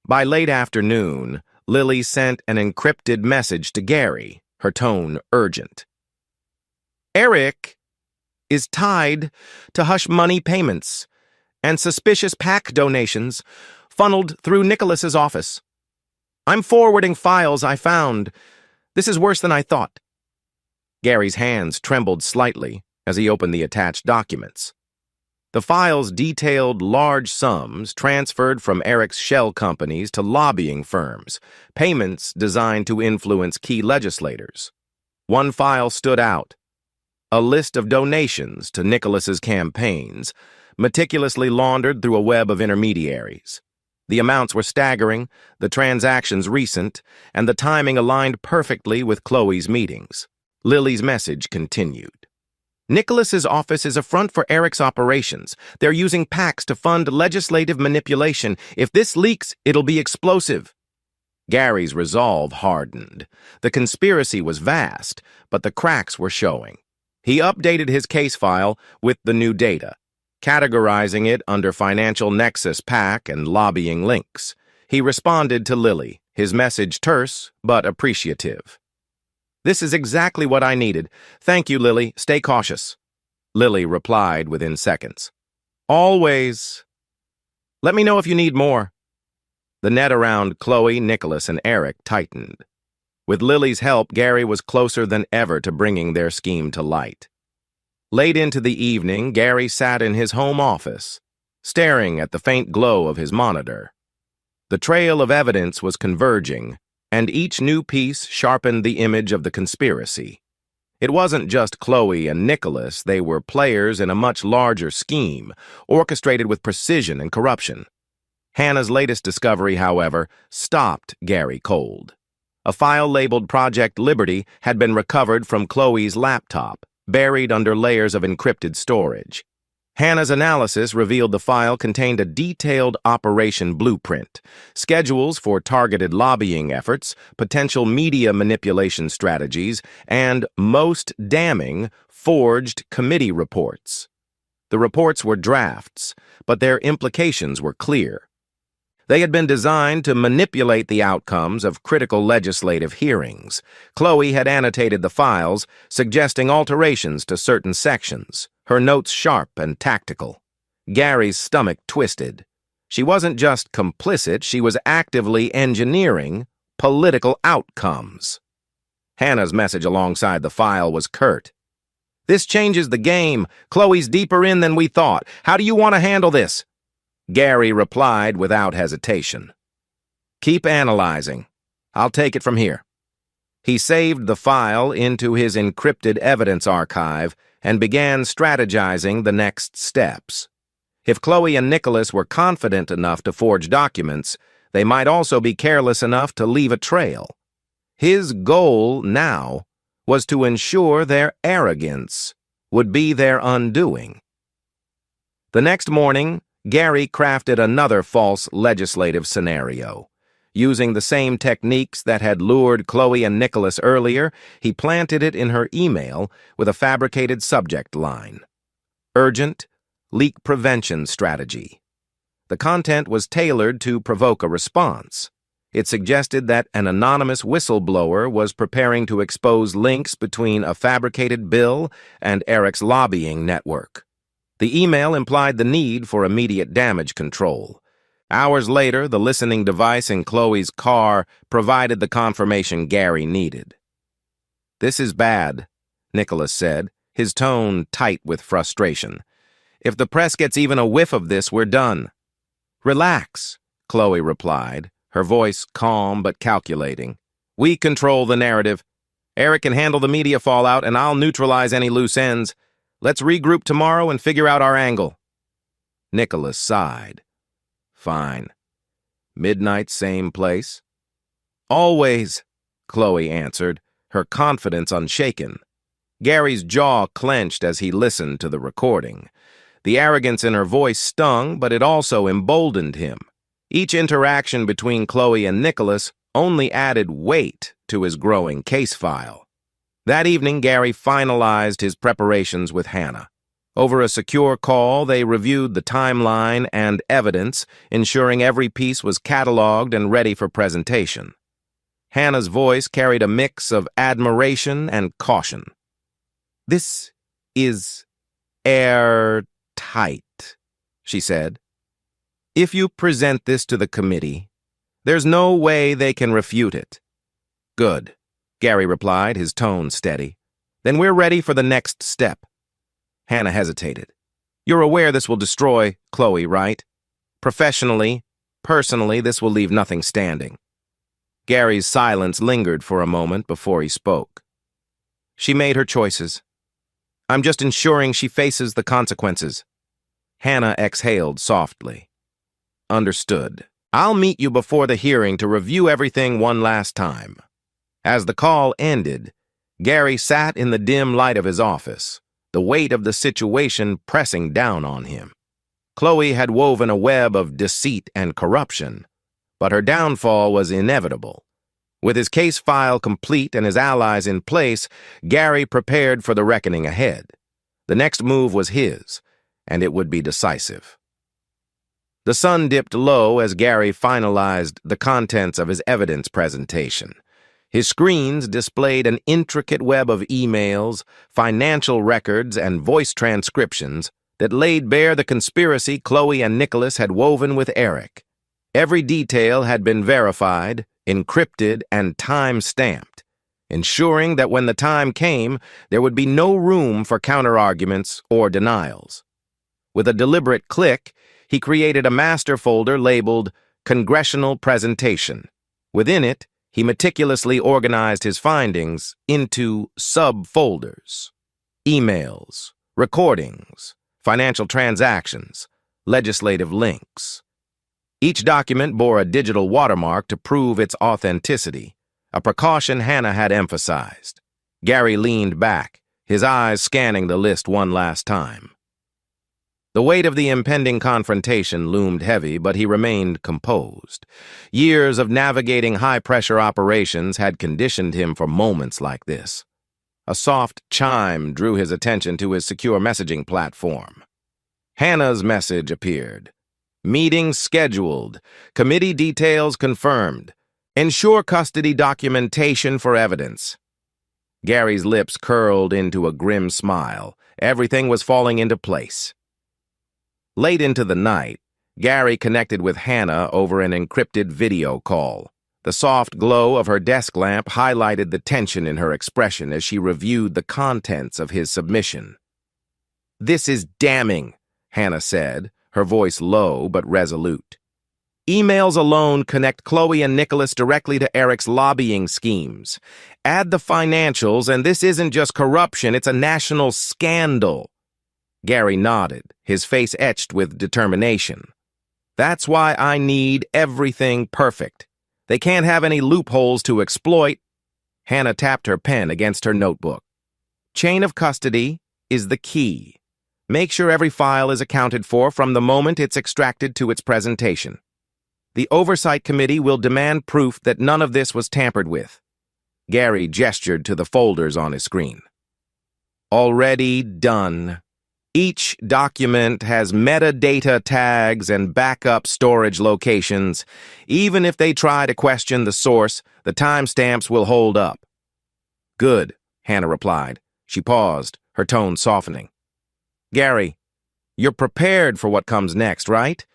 By late afternoon, Lily sent an encrypted message to Gary, her tone urgent. "Eric is tied to hush money payments and suspicious PAC donations funneled through Nicholas's office. I'm forwarding files I found. This is worse than I thought." Gary's hands trembled slightly as he opened the attached documents. The files detailed large sums transferred from Eric's shell companies to lobbying firms, payments designed to influence key legislators. One file stood out: a list of donations to Nicholas's campaigns, meticulously laundered through a web of intermediaries. The amounts were staggering, the transactions recent, and the timing aligned perfectly with Chloe's meetings. Lily's message continued. "Nicholas's office is a front for Eric's operations. They're using PACs to fund legislative manipulation. If this leaks, it'll be explosive." Gary's resolve hardened. The conspiracy was vast, but the cracks were showing. He updated his case file with the new data, categorizing it under financial nexus PAC and lobbying links. He responded to Lily, his message terse but appreciative. "This is exactly what I needed. Thank you, Lily. Stay cautious." Lily replied within seconds. "Always. Let me know if you need more." The net around Chloe, Nicholas, and Eric tightened. With Lily's help, Gary was closer than ever to bringing their scheme to light. Late into the evening, Gary sat in his home office, staring at the faint glow of his monitor. The trail of evidence was converging, and each new piece sharpened the image of the conspiracy. It wasn't just Chloe and Nicholas, they were players in a much larger scheme, orchestrated with precision and corruption. Hannah's latest discovery, however, stopped Gary cold. A file labeled Project Liberty had been recovered from Chloe's laptop, buried under layers of encrypted storage. Hannah's analysis revealed the file contained a detailed operation blueprint, schedules for targeted lobbying efforts, potential media manipulation strategies, and, most damning, forged committee reports. The reports were drafts, but their implications were clear. They had been designed to manipulate the outcomes of critical legislative hearings. Chloe had annotated the files, suggesting alterations to certain sections, her notes sharp and tactical. Gary's stomach twisted. She wasn't just complicit, she was actively engineering political outcomes. Hannah's message alongside the file was curt. "This changes the game. Chloe's deeper in than we thought. How do you want to handle this?" Gary replied without hesitation. "Keep analyzing. I'll take it from here." He saved the file into his encrypted evidence archive and began strategizing the next steps. If Chloe and Nicholas were confident enough to forge documents, they might also be careless enough to leave a trail. His goal now was to ensure their arrogance would be their undoing. The next morning, Gary crafted another false legislative scenario. Using the same techniques that had lured Chloe and Nicholas earlier, he planted it in her email with a fabricated subject line: "Urgent Leak Prevention Strategy." The content was tailored to provoke a response. It suggested that an anonymous whistleblower was preparing to expose links between a fabricated bill and Eric's lobbying network. The email implied the need for immediate damage control. Hours later, the listening device in Chloe's car provided the confirmation Gary needed. "This is bad," Nicholas said, his tone tight with frustration. "If the press gets even a whiff of this, we're done." "Relax," Chloe replied, her voice calm but calculating. "We control the narrative. Eric can handle the media fallout, and I'll neutralize any loose ends. Let's regroup tomorrow and figure out our angle." Nicholas sighed. "Fine. Midnight, same place?" "Always," Chloe answered, her confidence unshaken. Gary's jaw clenched as he listened to the recording. The arrogance in her voice stung, but it also emboldened him. Each interaction between Chloe and Nicholas only added weight to his growing case file. That evening, Gary finalized his preparations with Hannah. Over a secure call, they reviewed the timeline and evidence, ensuring every piece was cataloged and ready for presentation. Hannah's voice carried a mix of admiration and caution. "This is airtight," she said. "If you present this to the committee, there's no way they can refute it." "Good," Gary replied, his tone steady. "Then we're ready for the next step." Hannah hesitated. "You're aware this will destroy Chloe, right? Professionally, personally, this will leave nothing standing." Gary's silence lingered for a moment before he spoke. "She made her choices. I'm just ensuring she faces the consequences." Hannah exhaled softly. "Understood. I'll meet you before the hearing to review everything one last time." As the call ended, Gary sat in the dim light of his office, the weight of the situation pressing down on him. Chloe had woven a web of deceit and corruption, but her downfall was inevitable. With his case file complete and his allies in place, Gary prepared for the reckoning ahead. The next move was his, and it would be decisive. The sun dipped low as Gary finalized the contents of his evidence presentation. His screens displayed an intricate web of emails, financial records, and voice transcriptions that laid bare the conspiracy Chloe and Nicholas had woven with Eric. Every detail had been verified, encrypted, and time-stamped, ensuring that when the time came, there would be no room for counterarguments or denials. With a deliberate click, he created a master folder labeled Congressional Presentation. Within it, he meticulously organized his findings into subfolders: emails, recordings, financial transactions, legislative links. Each document bore a digital watermark to prove its authenticity, a precaution Hannah had emphasized. Gary leaned back, his eyes scanning the list one last time. The weight of the impending confrontation loomed heavy, but he remained composed. Years of navigating high-pressure operations had conditioned him for moments like this. A soft chime drew his attention to his secure messaging platform. Hannah's message appeared. "Meeting scheduled. Committee details confirmed. Ensure custody documentation for evidence." Gary's lips curled into a grim smile. Everything was falling into place. Late into the night, Gary connected with Hannah over an encrypted video call. The soft glow of her desk lamp highlighted the tension in her expression as she reviewed the contents of his submission. "This is damning," Hannah said, her voice low but resolute. "Emails alone connect Chloe and Nicholas directly to Eric's lobbying schemes. Add the financials, and this isn't just corruption, it's a national scandal." Gary nodded, his face etched with determination. "That's why I need everything perfect. They can't have any loopholes to exploit." Hannah tapped her pen against her notebook. "Chain of custody is the key. Make sure every file is accounted for from the moment it's extracted to its presentation. The Oversight Committee will demand proof that none of this was tampered with." Gary gestured to the folders on his screen. "Already done. Each document has metadata tags and backup storage locations. Even if they try to question the source, the timestamps will hold up." "Good," Hannah replied. She paused, her tone softening. "Gary, You're prepared for what comes next, right?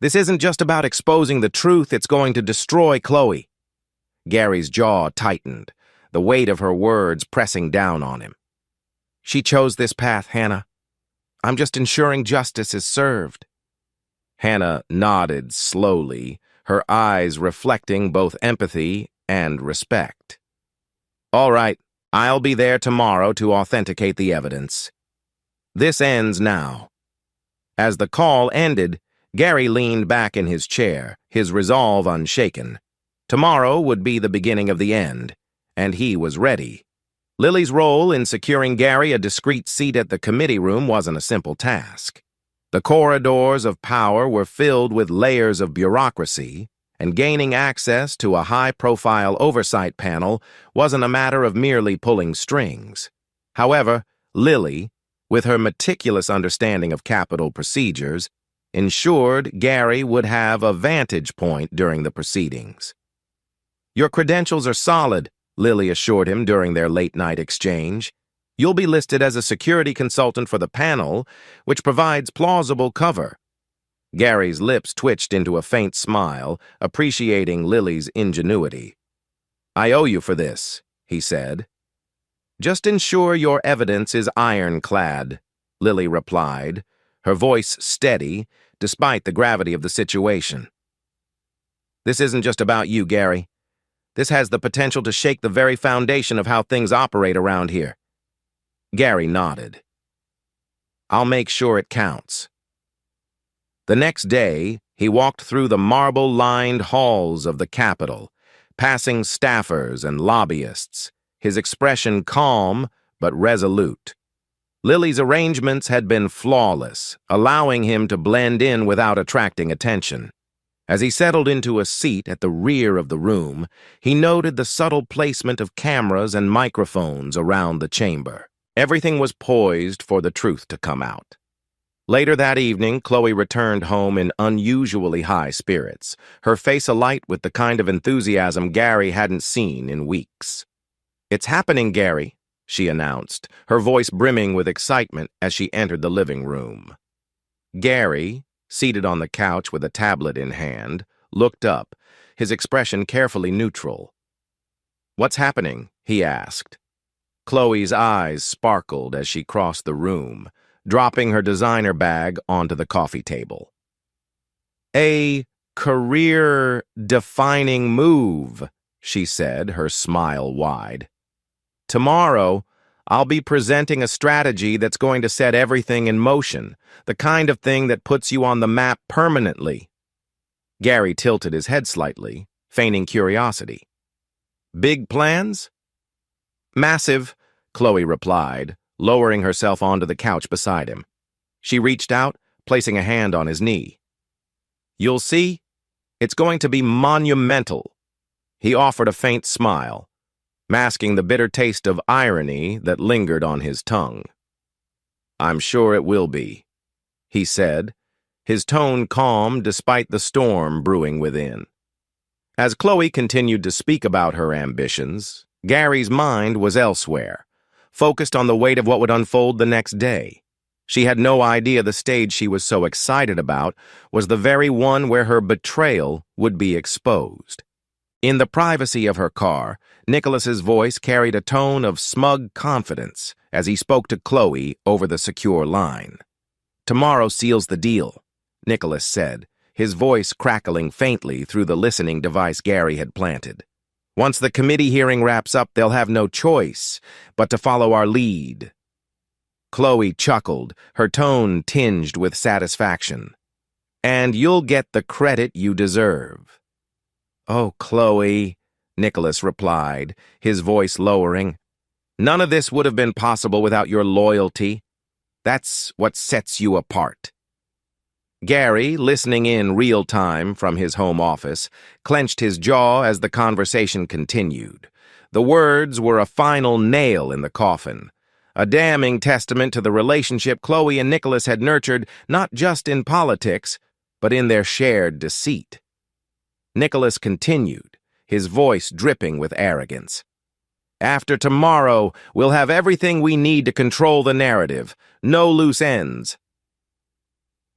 This isn't just about exposing the truth, it's going to destroy Chloe. Gary's jaw tightened, the weight of her words pressing down on him. She chose this path, Hannah. I'm just ensuring justice is served. Hannah nodded slowly, her eyes reflecting both empathy and respect. All right, I'll be there tomorrow to authenticate the evidence. This ends now. As the call ended, Gary leaned back in his chair, his resolve unshaken. Tomorrow would be the beginning of the end, and he was ready. Lily's role in securing Gary a discreet seat at the committee room wasn't a simple task. The corridors of power were filled with layers of bureaucracy, and gaining access to a high-profile oversight panel wasn't a matter of merely pulling strings. However, Lily, with her meticulous understanding of capital procedures, ensured Gary would have a vantage point during the proceedings. Your credentials are solid, Lily assured him during their late-night exchange. You'll be listed as a security consultant for the panel, which provides plausible cover. Gary's lips twitched into a faint smile, appreciating Lily's ingenuity. I owe you for this, he said. Just ensure your evidence is ironclad, Lily replied, her voice steady, despite the gravity of the situation. This isn't just about you, Gary. This has the potential to shake the very foundation of how things operate around here. Gary nodded. I'll make sure it counts. The next day, he walked through the marble-lined halls of the Capitol, passing staffers and lobbyists, his expression calm but resolute. Lily's arrangements had been flawless, allowing him to blend in without attracting attention. As he settled into a seat at the rear of the room, he noted the subtle placement of cameras and microphones around the chamber. Everything was poised for the truth to come out. Later that evening, Chloe returned home in unusually high spirits, her face alight with the kind of enthusiasm Gary hadn't seen in weeks. It's happening, Gary, she announced, her voice brimming with excitement as she entered the living room. Gary, seated on the couch with a tablet in hand, looked up, his expression carefully neutral. What's happening? He asked. Chloe's eyes sparkled as she crossed the room, dropping her designer bag onto the coffee table. A career-defining move, she said, her smile wide. Tomorrow, I'll be presenting a strategy that's going to set everything in motion, the kind of thing that puts you on the map permanently. Gary tilted his head slightly, feigning curiosity. Big plans? Massive, Chloe replied, lowering herself onto the couch beside him. She reached out, placing a hand on his knee. You'll see, it's going to be monumental. He offered a faint smile, masking the bitter taste of irony that lingered on his tongue. I'm sure it will be, he said, his tone calm despite the storm brewing within. As Chloe continued to speak about her ambitions, Gary's mind was elsewhere, focused on the weight of what would unfold the next day. She had no idea the stage she was so excited about was the very one where her betrayal would be exposed. In the privacy of her car, Nicholas's voice carried a tone of smug confidence as he spoke to Chloe over the secure line. Tomorrow seals the deal, Nicholas said, his voice crackling faintly through the listening device Gary had planted. Once the committee hearing wraps up, they'll have no choice but to follow our lead. Chloe chuckled, her tone tinged with satisfaction. And you'll get the credit you deserve. Oh, Chloe, Nicholas replied, his voice lowering. None of this would have been possible without your loyalty. That's what sets you apart. Gary, listening in real time from his home office, clenched his jaw as the conversation continued. The words were a final nail in the coffin, a damning testament to the relationship Chloe and Nicholas had nurtured not just in politics, but in their shared deceit. Nicholas continued, his voice dripping with arrogance. After tomorrow, we'll have everything we need to control the narrative. No loose ends.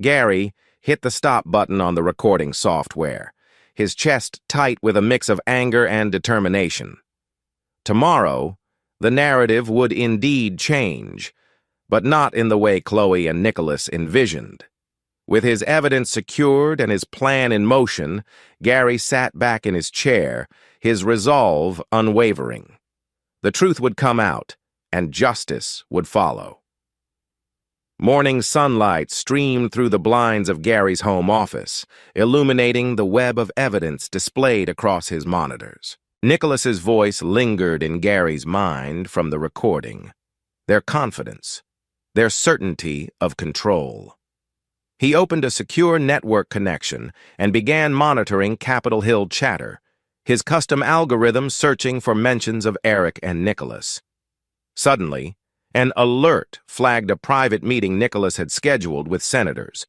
Gary hit the stop button on the recording software, his chest tight with a mix of anger and determination. Tomorrow, the narrative would indeed change, but not in the way Chloe and Nicholas envisioned. With his evidence secured and his plan in motion, Gary sat back in his chair, his resolve unwavering. The truth would come out, and justice would follow. Morning sunlight streamed through the blinds of Gary's home office, illuminating the web of evidence displayed across his monitors. Nicholas's voice lingered in Gary's mind from the recording. Their confidence, their certainty of control. He opened a secure network connection and began monitoring Capitol Hill chatter, his custom algorithm searching for mentions of Eric and Nicholas. Suddenly, an alert flagged a private meeting Nicholas had scheduled with senators.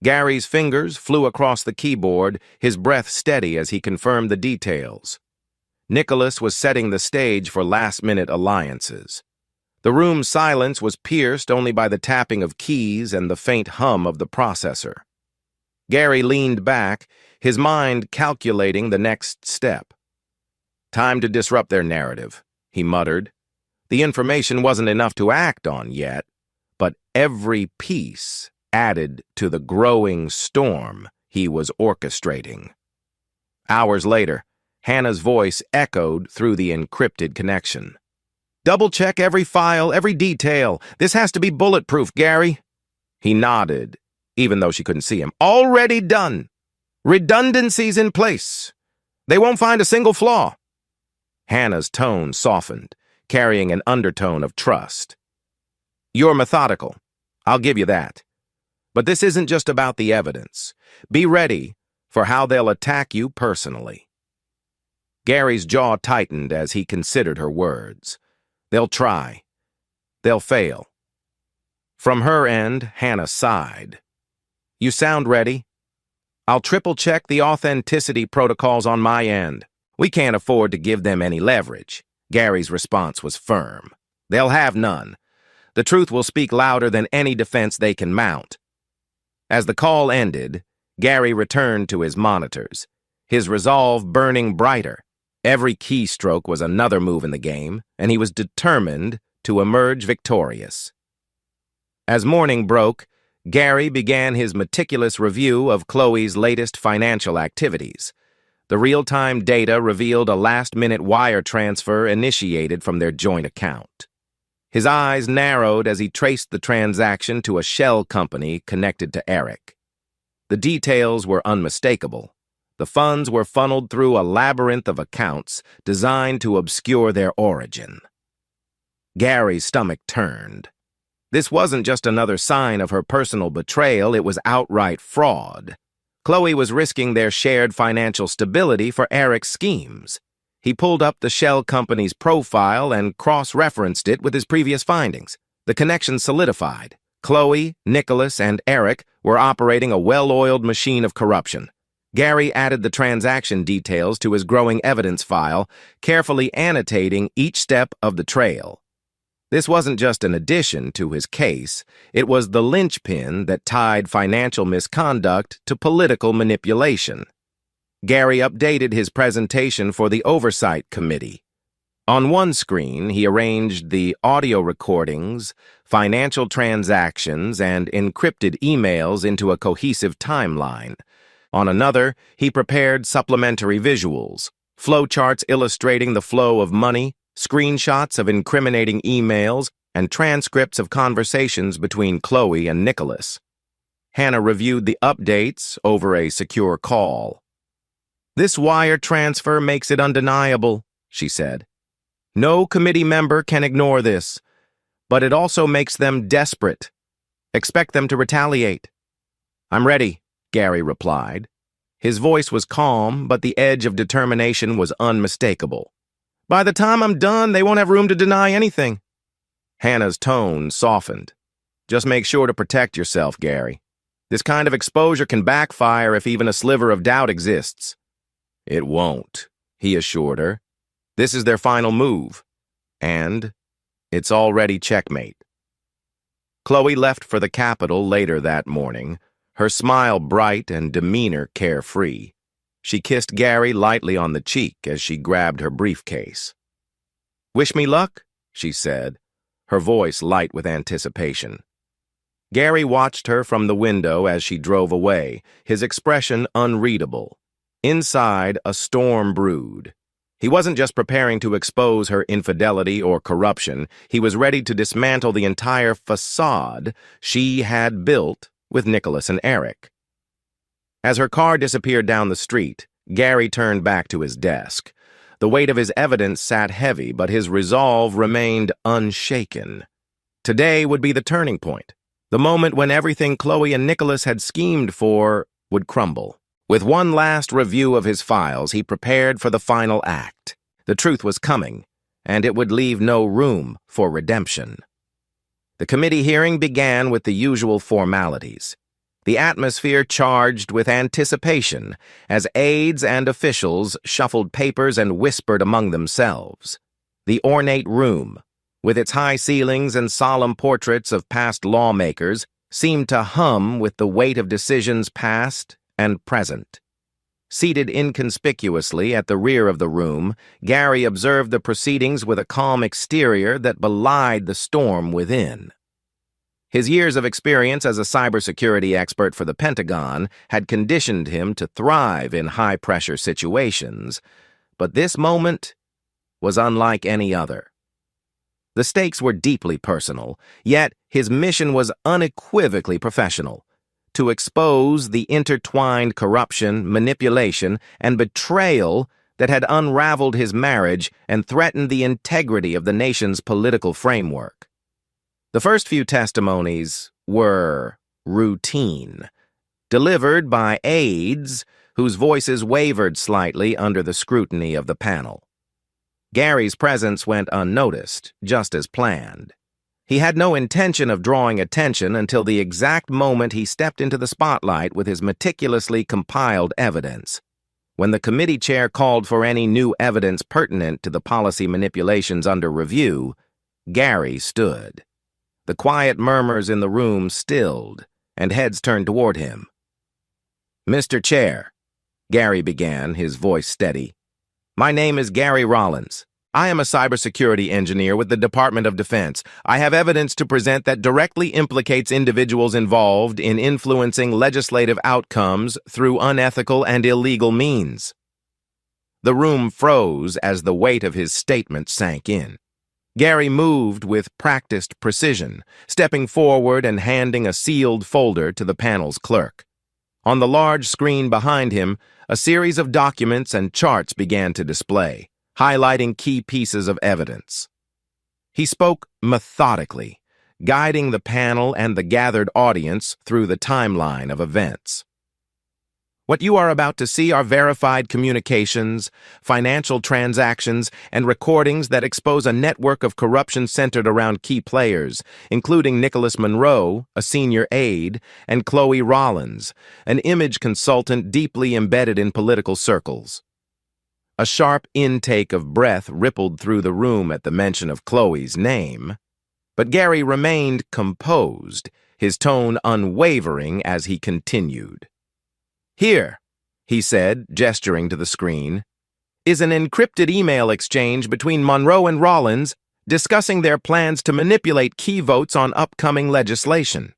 Gary's fingers flew across the keyboard, his breath steady as he confirmed the details. Nicholas was setting the stage for last-minute alliances. The room's silence was pierced only by the tapping of keys and the faint hum of the processor. Gary leaned back, his mind calculating the next step. Time to disrupt their narrative, he muttered. The information wasn't enough to act on yet, but every piece added to the growing storm he was orchestrating. Hours later, Hannah's voice echoed through the encrypted connection. Double-check every file, every detail. This has to be bulletproof, Gary. He nodded, even though she couldn't see him. Already done. Redundancies in place. They won't find a single flaw. Hannah's tone softened, carrying an undertone of trust. You're methodical. I'll give you that. But this isn't just about the evidence. Be ready for how they'll attack you personally. Gary's jaw tightened as he considered her words. They'll try. They'll fail. From her end, Hannah sighed. You sound ready? I'll triple-check the authenticity protocols on my end. We can't afford to give them any leverage. Gary's response was firm. They'll have none. The truth will speak louder than any defense they can mount. As the call ended, Gary returned to his monitors, his resolve burning brighter. Every keystroke was another move in the game, and he was determined to emerge victorious. As morning broke, Gary began his meticulous review of Chloe's latest financial activities. The real-time data revealed a last-minute wire transfer initiated from their joint account. His eyes narrowed as he traced the transaction to a shell company connected to Eric. The details were unmistakable. The funds were funneled through a labyrinth of accounts designed to obscure their origin. Gary's stomach turned. This wasn't just another sign of her personal betrayal, it was outright fraud. Chloe was risking their shared financial stability for Eric's schemes. He pulled up the shell company's profile and cross-referenced it with his previous findings. The connection solidified. Chloe, Nicholas, and Eric were operating a well-oiled machine of corruption. Gary added the transaction details to his growing evidence file, carefully annotating each step of the trail. This wasn't just an addition to his case, it was the linchpin that tied financial misconduct to political manipulation. Gary updated his presentation for the Oversight Committee. On one screen, he arranged the audio recordings, financial transactions, and encrypted emails into a cohesive timeline. On another, he prepared supplementary visuals, flowcharts illustrating the flow of money, screenshots of incriminating emails, and transcripts of conversations between Chloe and Nicholas. Hannah reviewed the updates over a secure call. This wire transfer makes it undeniable, she said. No committee member can ignore this, but it also makes them desperate. Expect them to retaliate. I'm ready, Gary replied. His voice was calm, but the edge of determination was unmistakable. By the time I'm done, they won't have room to deny anything. Hannah's tone softened. Just make sure to protect yourself, Gary. This kind of exposure can backfire if even a sliver of doubt exists. It won't, he assured her. This is their final move, and it's already checkmate. Chloe left for the Capitol later that morning, her smile bright and demeanor carefree. She kissed Gary lightly on the cheek as she grabbed her briefcase. "Wish me luck?" she said, her voice light with anticipation. Gary watched her from the window as she drove away, his expression unreadable. Inside, a storm brewed. He wasn't just preparing to expose her infidelity or corruption, he was ready to dismantle the entire facade she had built with Nicholas and Eric. As her car disappeared down the street, Gary turned back to his desk. The weight of his evidence sat heavy, but his resolve remained unshaken. Today would be the turning point, the moment when everything Chloe and Nicholas had schemed for would crumble. With one last review of his files, he prepared for the final act. The truth was coming, and it would leave no room for redemption. The committee hearing began with the usual formalities. The atmosphere charged with anticipation as aides and officials shuffled papers and whispered among themselves. The ornate room, with its high ceilings and solemn portraits of past lawmakers, seemed to hum with the weight of decisions past and present. Seated inconspicuously at the rear of the room, Gary observed the proceedings with a calm exterior that belied the storm within. His years of experience as a cybersecurity expert for the Pentagon had conditioned him to thrive in high-pressure situations, but this moment was unlike any other. The stakes were deeply personal, yet his mission was unequivocally professional: to expose the intertwined corruption, manipulation, and betrayal that had unraveled his marriage and threatened the integrity of the nation's political framework. The first few testimonies were routine, delivered by aides whose voices wavered slightly under the scrutiny of the panel. Gary's presence went unnoticed, just as planned. He had no intention of drawing attention until the exact moment he stepped into the spotlight with his meticulously compiled evidence. When the committee chair called for any new evidence pertinent to the policy manipulations under review, Gary stood. The quiet murmurs in the room stilled, and heads turned toward him. "Mr. Chair," Gary began, his voice steady, "my name is Gary Rollins. I am a cybersecurity engineer with the Department of Defense. I have evidence to present that directly implicates individuals involved in influencing legislative outcomes through unethical and illegal means." The room froze as the weight of his statement sank in. Gary moved with practiced precision, stepping forward and handing a sealed folder to the panel's clerk. On the large screen behind him, a series of documents and charts began to display, highlighting key pieces of evidence. He spoke methodically, guiding the panel and the gathered audience through the timeline of events. What you are about to see are verified communications, financial transactions, and recordings that expose a network of corruption centered around key players, including Nicholas Monroe, a senior aide, and Chloe Rollins, an image consultant deeply embedded in political circles. A sharp intake of breath rippled through the room at the mention of Chloe's name, but Gary remained composed, his tone unwavering as he continued. "Here," he said, gesturing to the screen, "is an encrypted email exchange between Monroe and Rollins discussing their plans to manipulate key votes on upcoming legislation.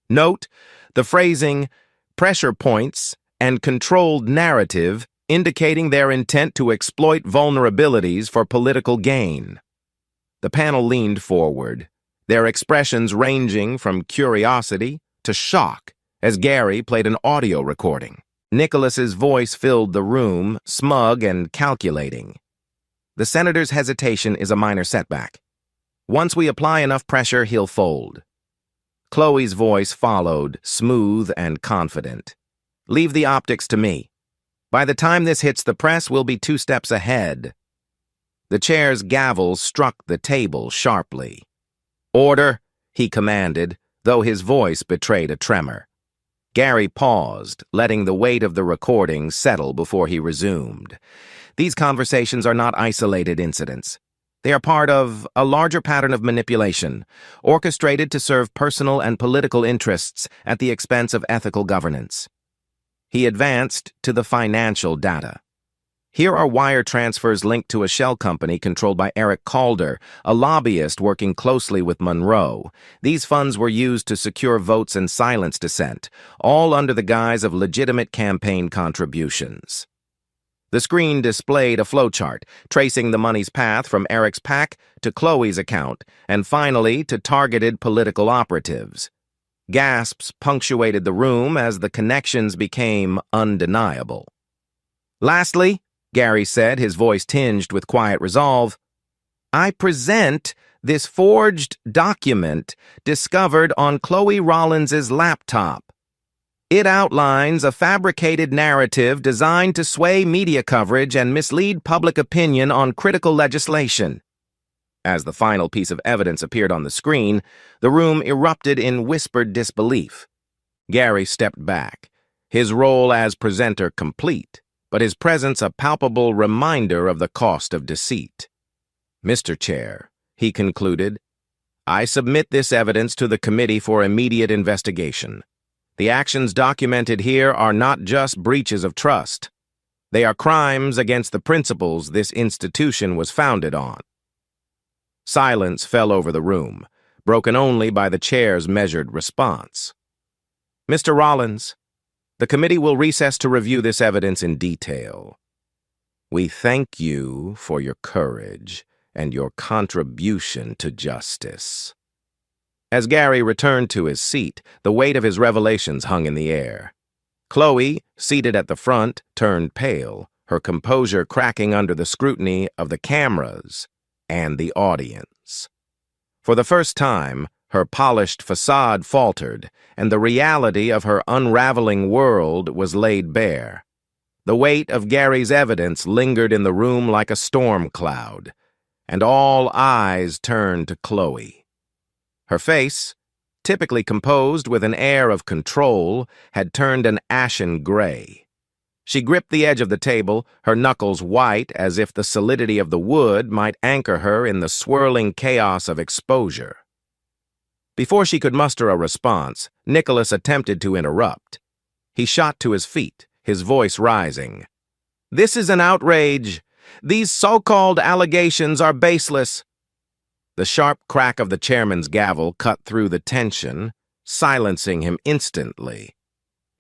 Note the phrasing, pressure points, and controlled narrative indicating their intent to exploit vulnerabilities for political gain." The panel leaned forward, their expressions ranging from curiosity to shock as Gary played an audio recording. Nicholas's voice filled the room, smug and calculating. "The senator's hesitation is a minor setback. Once we apply enough pressure, he'll fold." Chloe's voice followed, smooth and confident. "Leave the optics to me. By the time this hits the press, we'll be 2 steps ahead." The chair's gavel struck the table sharply. "Order," he commanded, though his voice betrayed a tremor. Gary paused, letting the weight of the recording settle before he resumed. "These conversations are not isolated incidents. They are part of a larger pattern of manipulation, orchestrated to serve personal and political interests at the expense of ethical governance. He advanced to the financial data. Here are wire transfers linked to a shell company controlled by Eric Calder, a lobbyist working closely with Monroe. These funds were used to secure votes and silence dissent, all under the guise of legitimate campaign contributions. The screen displayed a flowchart, tracing the money's path from Eric's PAC to Chloe's account, and finally to targeted political operatives. Gasps punctuated the room as the connections became undeniable. Lastly, Gary said, his voice tinged with quiet resolve, I present this forged document discovered on Chloe Rollins's laptop. It outlines a fabricated narrative designed to sway media coverage and mislead public opinion on critical legislation. As the final piece of evidence appeared on the screen, the room erupted in whispered disbelief. Gary stepped back, his role as presenter complete, but his presence a palpable reminder of the cost of deceit. Mr. Chair, he concluded, I submit this evidence to the committee for immediate investigation. The actions documented here are not just breaches of trust. They are crimes against the principles this institution was founded on. Silence fell over the room, broken only by the chair's measured response. Mr. Rollins, the committee will recess to review this evidence in detail. We thank you for your courage and your contribution to justice. As Gary returned to his seat, the weight of his revelations hung in the air. Chloe, seated at the front, turned pale, her composure cracking under the scrutiny of the cameras and the audience. For the first time, her polished facade faltered, and the reality of her unraveling world was laid bare. The weight of Gary's evidence lingered in the room like a storm cloud, and all eyes turned to Chloe. Her face, typically composed with an air of control, had turned an ashen gray. She gripped the edge of the table, her knuckles white as if the solidity of the wood might anchor her in the swirling chaos of exposure. Before she could muster a response, Nicholas attempted to interrupt. He shot to his feet, his voice rising. This is an outrage. These so-called allegations are baseless. The sharp crack of the chairman's gavel cut through the tension, silencing him instantly.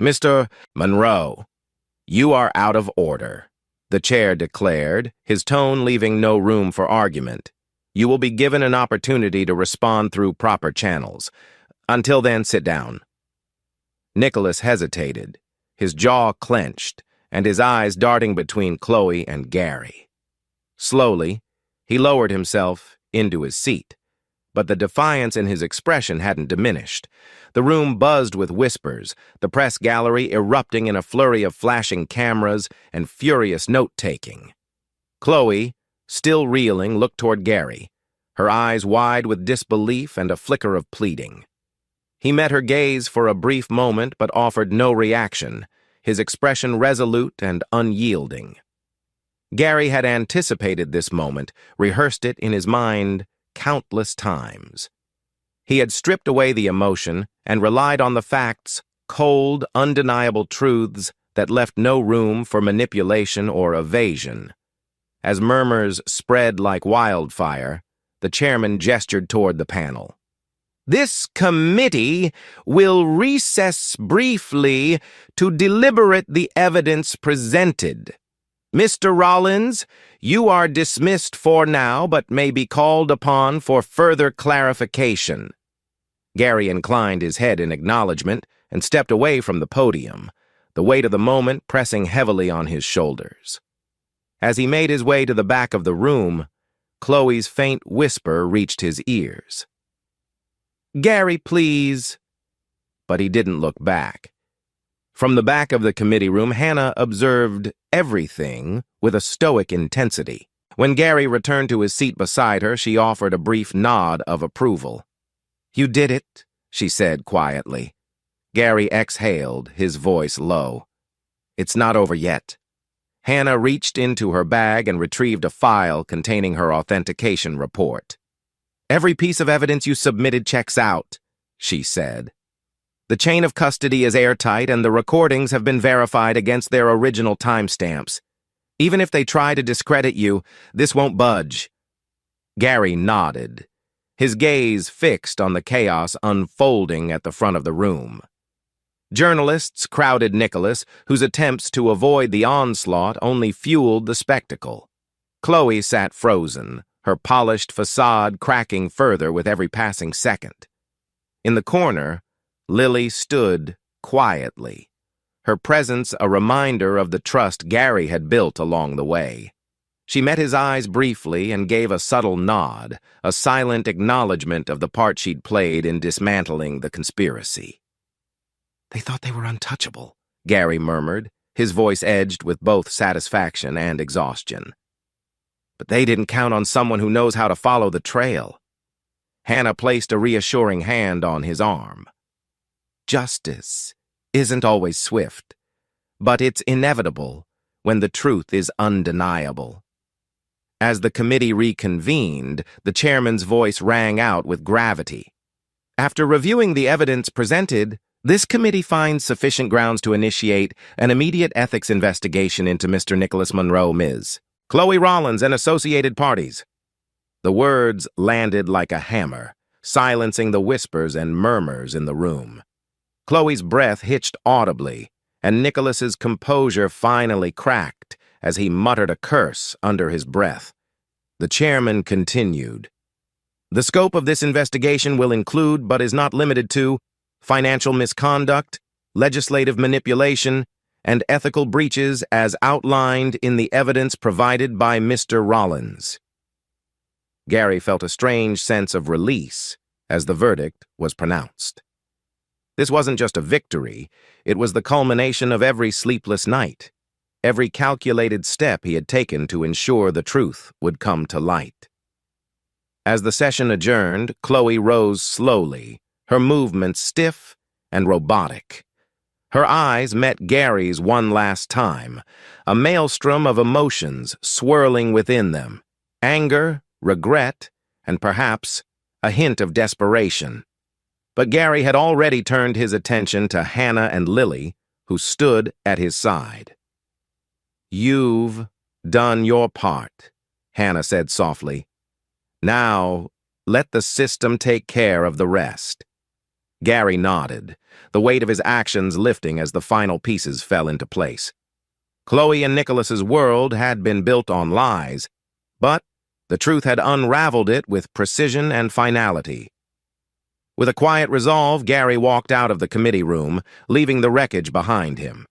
Mr. Monroe, you are out of order, the chair declared, his tone leaving no room for argument. You will be given an opportunity to respond through proper channels. Until then, sit down. Nicholas hesitated, his jaw clenched, and his eyes darting between Chloe and Gary. Slowly, he lowered himself into his seat, but the defiance in his expression hadn't diminished. The room buzzed with whispers, the press gallery erupting in a flurry of flashing cameras and furious note-taking. Chloe, still reeling, looked toward Gary, her eyes wide with disbelief and a flicker of pleading. He met her gaze for a brief moment but offered no reaction, his expression resolute and unyielding. Gary had anticipated this moment, rehearsed it in his mind countless times. He had stripped away the emotion and relied on the facts, cold, undeniable truths that left no room for manipulation or evasion. As murmurs spread like wildfire, the chairman gestured toward the panel. This committee will recess briefly to deliberate the evidence presented. Mr. Rollins, you are dismissed for now, but may be called upon for further clarification. Gary inclined his head in acknowledgement and stepped away from the podium, the weight of the moment pressing heavily on his shoulders. As he made his way to the back of the room, Chloe's faint whisper reached his ears. Gary, please. But he didn't look back. From the back of the committee room, Hannah observed everything with a stoic intensity. When Gary returned to his seat beside her, she offered a brief nod of approval. You did it, she said quietly. Gary exhaled, his voice low. It's not over yet. Hannah reached into her bag and retrieved a file containing her authentication report. "Every piece of evidence you submitted checks out," she said. "The chain of custody is airtight and the recordings have been verified against their original timestamps. Even if they try to discredit you, this won't budge." Gary nodded, his gaze fixed on the chaos unfolding at the front of the room. Journalists crowded Nicholas, whose attempts to avoid the onslaught only fueled the spectacle. Chloe sat frozen, her polished facade cracking further with every passing second. In the corner, Lily stood quietly, her presence a reminder of the trust Gary had built along the way. She met his eyes briefly and gave a subtle nod, a silent acknowledgement of the part she'd played in dismantling the conspiracy. "They thought they were untouchable," Gary murmured, his voice edged with both satisfaction and exhaustion. "But they didn't count on someone who knows how to follow the trail." Hannah placed a reassuring hand on his arm. "Justice isn't always swift, but it's inevitable when the truth is undeniable." As the committee reconvened, the chairman's voice rang out with gravity. "After reviewing the evidence presented, this committee finds sufficient grounds to initiate an immediate ethics investigation into Mr. Nicholas Monroe, Ms. Chloe Rollins and associated parties." The words landed like a hammer, silencing the whispers and murmurs in the room. Chloe's breath hitched audibly, and Nicholas's composure finally cracked as he muttered a curse under his breath. The chairman continued. "The scope of this investigation will include, but is not limited to, financial misconduct, legislative manipulation, and ethical breaches as outlined in the evidence provided by Mr. Rollins." Gary felt a strange sense of release as the verdict was pronounced. This wasn't just a victory, it was the culmination of every sleepless night, every calculated step he had taken to ensure the truth would come to light. As the session adjourned, Chloe rose slowly, her movements stiff and robotic. Her eyes met Gary's one last time, a maelstrom of emotions swirling within them: anger, regret, and perhaps a hint of desperation. But Gary had already turned his attention to Hannah and Lily, who stood at his side. "You've done your part," Hannah said softly. "Now, let the system take care of the rest." Gary nodded, the weight of his actions lifting as the final pieces fell into place. Chloe and Nicholas's world had been built on lies, but the truth had unraveled it with precision and finality. With a quiet resolve, Gary walked out of the committee room, leaving the wreckage behind him.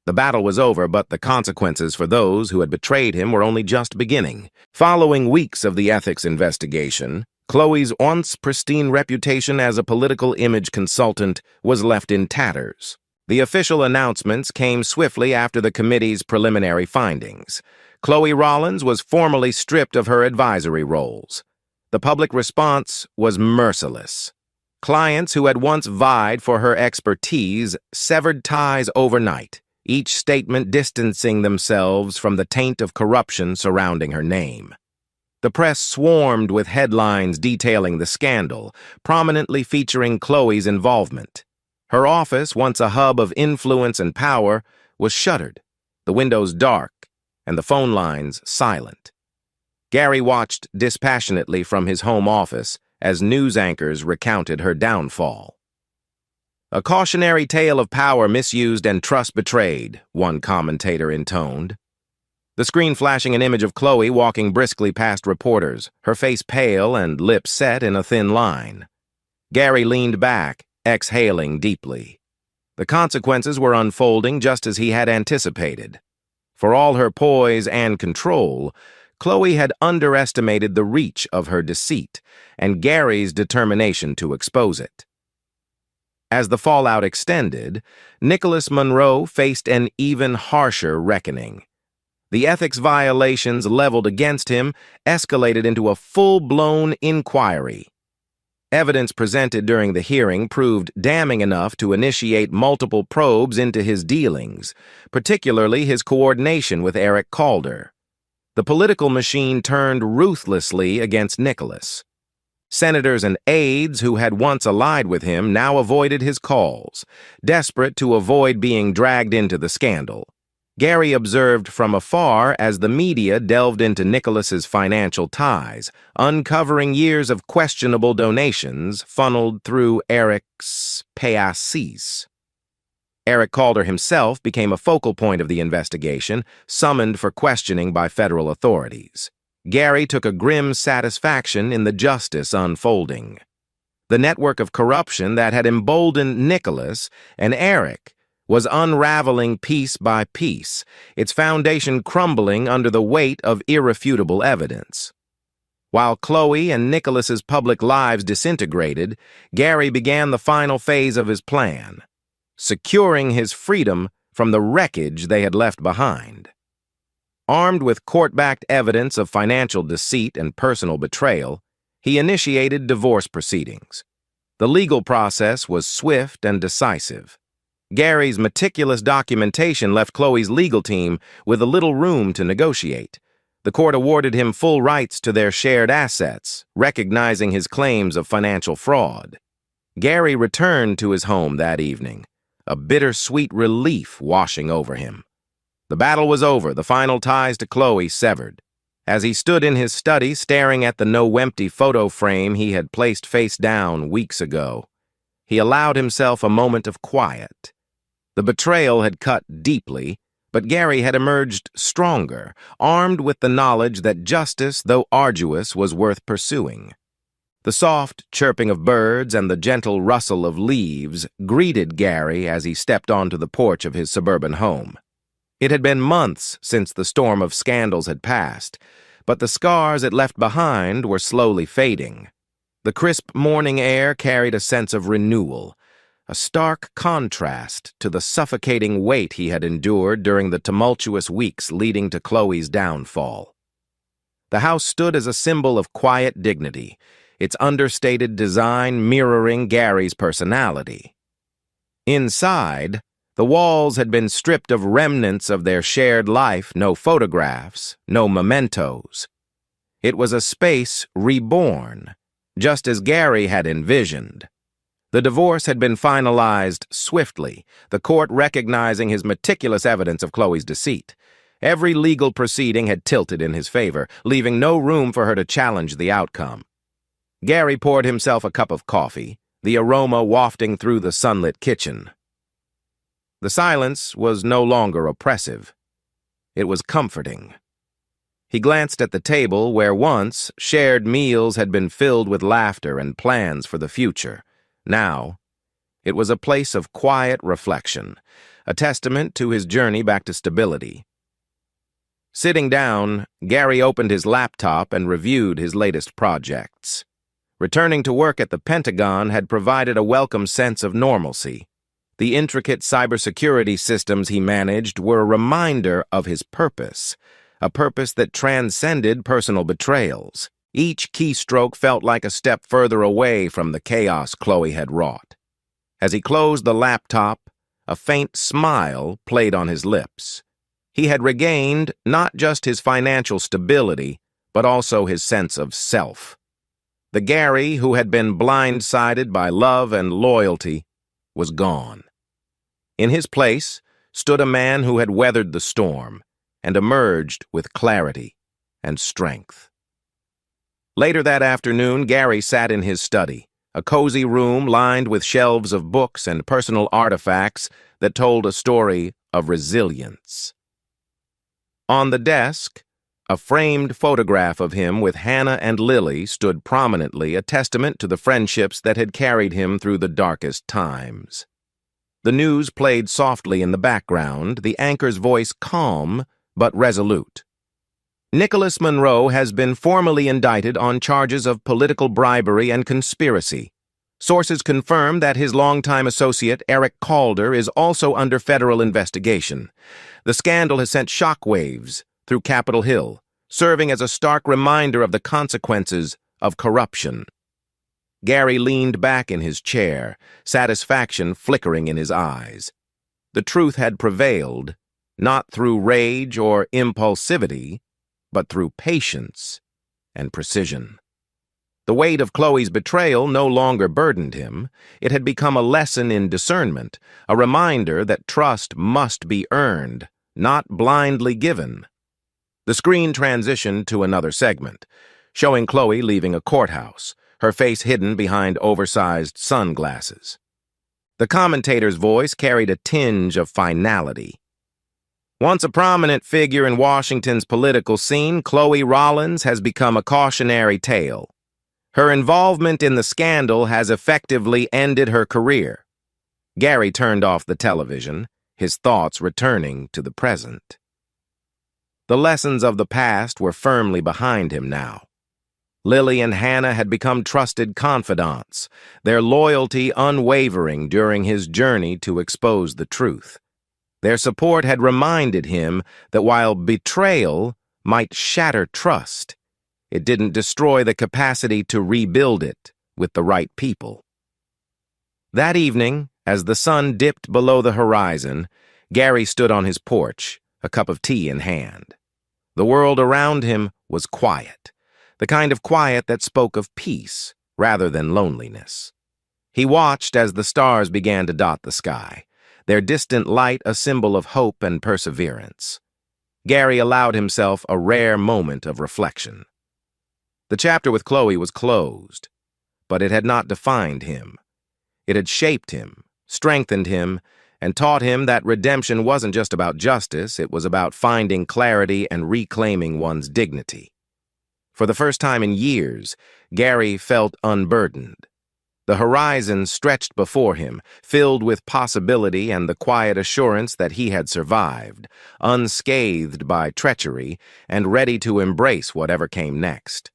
The battle was over, but the consequences for those who had betrayed him were only just beginning. Following weeks of the ethics investigation, Chloe's once pristine reputation as a political image consultant was left in tatters. The official announcements came swiftly after the committee's preliminary findings. Chloe Rollins was formally stripped of her advisory roles. The public response was merciless. Clients who had once vied for her expertise severed ties overnight, each statement distancing themselves from the taint of corruption surrounding her name. The press swarmed with headlines detailing the scandal, prominently featuring Chloe's involvement. Her office, once a hub of influence and power, was shuttered, the windows dark, and the phone lines silent. Gary watched dispassionately from his home office as news anchors recounted her downfall. "A cautionary tale of power misused and trust betrayed," one commentator intoned. The screen flashing an image of Chloe walking briskly past reporters, her face pale and lips set in a thin line. Gary leaned back, exhaling deeply. The consequences were unfolding just as he had anticipated. For all her poise and control, Chloe had underestimated the reach of her deceit and Gary's determination to expose it. As the fallout extended, Nicholas Monroe faced an even harsher reckoning. The ethics violations leveled against him escalated into a full-blown inquiry. Evidence presented during the hearing proved damning enough to initiate multiple probes into his dealings, particularly his coordination with Eric Calder. The political machine turned ruthlessly against Nicholas. Senators and aides who had once allied with him now avoided his calls, desperate to avoid being dragged into the scandal. Gary observed from afar as the media delved into Nicholas's financial ties, uncovering years of questionable donations funneled through Eric's payasis. Eric Calder himself became a focal point of the investigation, summoned for questioning by federal authorities. Gary took a grim satisfaction in the justice unfolding. The network of corruption that had emboldened Nicholas and Eric was unraveling piece by piece, its foundation crumbling under the weight of irrefutable evidence. While Chloe and Nicholas's public lives disintegrated, Gary began the final phase of his plan, securing his freedom from the wreckage they had left behind. Armed with court-backed evidence of financial deceit and personal betrayal, he initiated divorce proceedings. The legal process was swift and decisive. Gary's meticulous documentation left Chloe's legal team with a little room to negotiate. The court awarded him full rights to their shared assets, recognizing his claims of financial fraud. Gary returned to his home that evening, a bittersweet relief washing over him. The battle was over, the final ties to Chloe severed. As he stood in his study staring at the no-empty photo frame he had placed face down weeks ago, he allowed himself a moment of quiet. The betrayal had cut deeply, but Gary had emerged stronger, armed with the knowledge that justice, though arduous, was worth pursuing. The soft chirping of birds and the gentle rustle of leaves greeted Gary as he stepped onto the porch of his suburban home. It had been months since the storm of scandals had passed, but the scars it left behind were slowly fading. The crisp morning air carried a sense of renewal, a stark contrast to the suffocating weight he had endured during the tumultuous weeks leading to Chloe's downfall. The house stood as a symbol of quiet dignity, its understated design mirroring Gary's personality. Inside, the walls had been stripped of remnants of their shared life, no photographs, no mementos. It was a space reborn, just as Gary had envisioned. The divorce had been finalized swiftly, the court recognizing his meticulous evidence of Chloe's deceit. Every legal proceeding had tilted in his favor, leaving no room for her to challenge the outcome. Gary poured himself a cup of coffee, the aroma wafting through the sunlit kitchen. The silence was no longer oppressive. It was comforting. He glanced at the table where once shared meals had been filled with laughter and plans for the future. Now, it was a place of quiet reflection, a testament to his journey back to stability. Sitting down, Gary opened his laptop and reviewed his latest projects. Returning to work at the Pentagon had provided a welcome sense of normalcy. The intricate cybersecurity systems he managed were a reminder of his purpose, a purpose that transcended personal betrayals. Each keystroke felt like a step further away from the chaos Chloe had wrought. As he closed the laptop, a faint smile played on his lips. He had regained not just his financial stability, but also his sense of self. The Gary who had been blindsided by love and loyalty was gone. In his place stood a man who had weathered the storm and emerged with clarity and strength. Later that afternoon, Gary sat in his study, a cozy room lined with shelves of books and personal artifacts that told a story of resilience. On the desk, a framed photograph of him with Hannah and Lily stood prominently, a testament to the friendships that had carried him through the darkest times. The news played softly in the background, the anchor's voice calm but resolute. Nicholas Monroe has been formally indicted on charges of political bribery and conspiracy. Sources confirm that his longtime associate, Eric Calder, is also under federal investigation. The scandal has sent shockwaves through Capitol Hill, serving as a stark reminder of the consequences of corruption. Gary leaned back in his chair, satisfaction flickering in his eyes. The truth had prevailed, not through rage or impulsivity, but through patience and precision. The weight of Chloe's betrayal no longer burdened him. It had become a lesson in discernment, a reminder that trust must be earned, not blindly given. The screen transitioned to another segment, showing Chloe leaving a courthouse, her face hidden behind oversized sunglasses. The commentator's voice carried a tinge of finality. Once a prominent figure in Washington's political scene, Chloe Rollins has become a cautionary tale. Her involvement in the scandal has effectively ended her career. Gary turned off the television, his thoughts returning to the present. The lessons of the past were firmly behind him now. Lily and Hannah had become trusted confidants, their loyalty unwavering during his journey to expose the truth. Their support had reminded him that while betrayal might shatter trust, it didn't destroy the capacity to rebuild it with the right people. That evening, as the sun dipped below the horizon, Gary stood on his porch, a cup of tea in hand. The world around him was quiet, the kind of quiet that spoke of peace rather than loneliness. He watched as the stars began to dot the sky, their distant light a symbol of hope and perseverance. Gary allowed himself a rare moment of reflection. The chapter with Chloe was closed, but it had not defined him. It had shaped him, strengthened him, and taught him that redemption wasn't just about justice, it was about finding clarity and reclaiming one's dignity. For the first time in years, Gary felt unburdened. The horizon stretched before him, filled with possibility and the quiet assurance that he had survived, unscathed by treachery and ready to embrace whatever came next.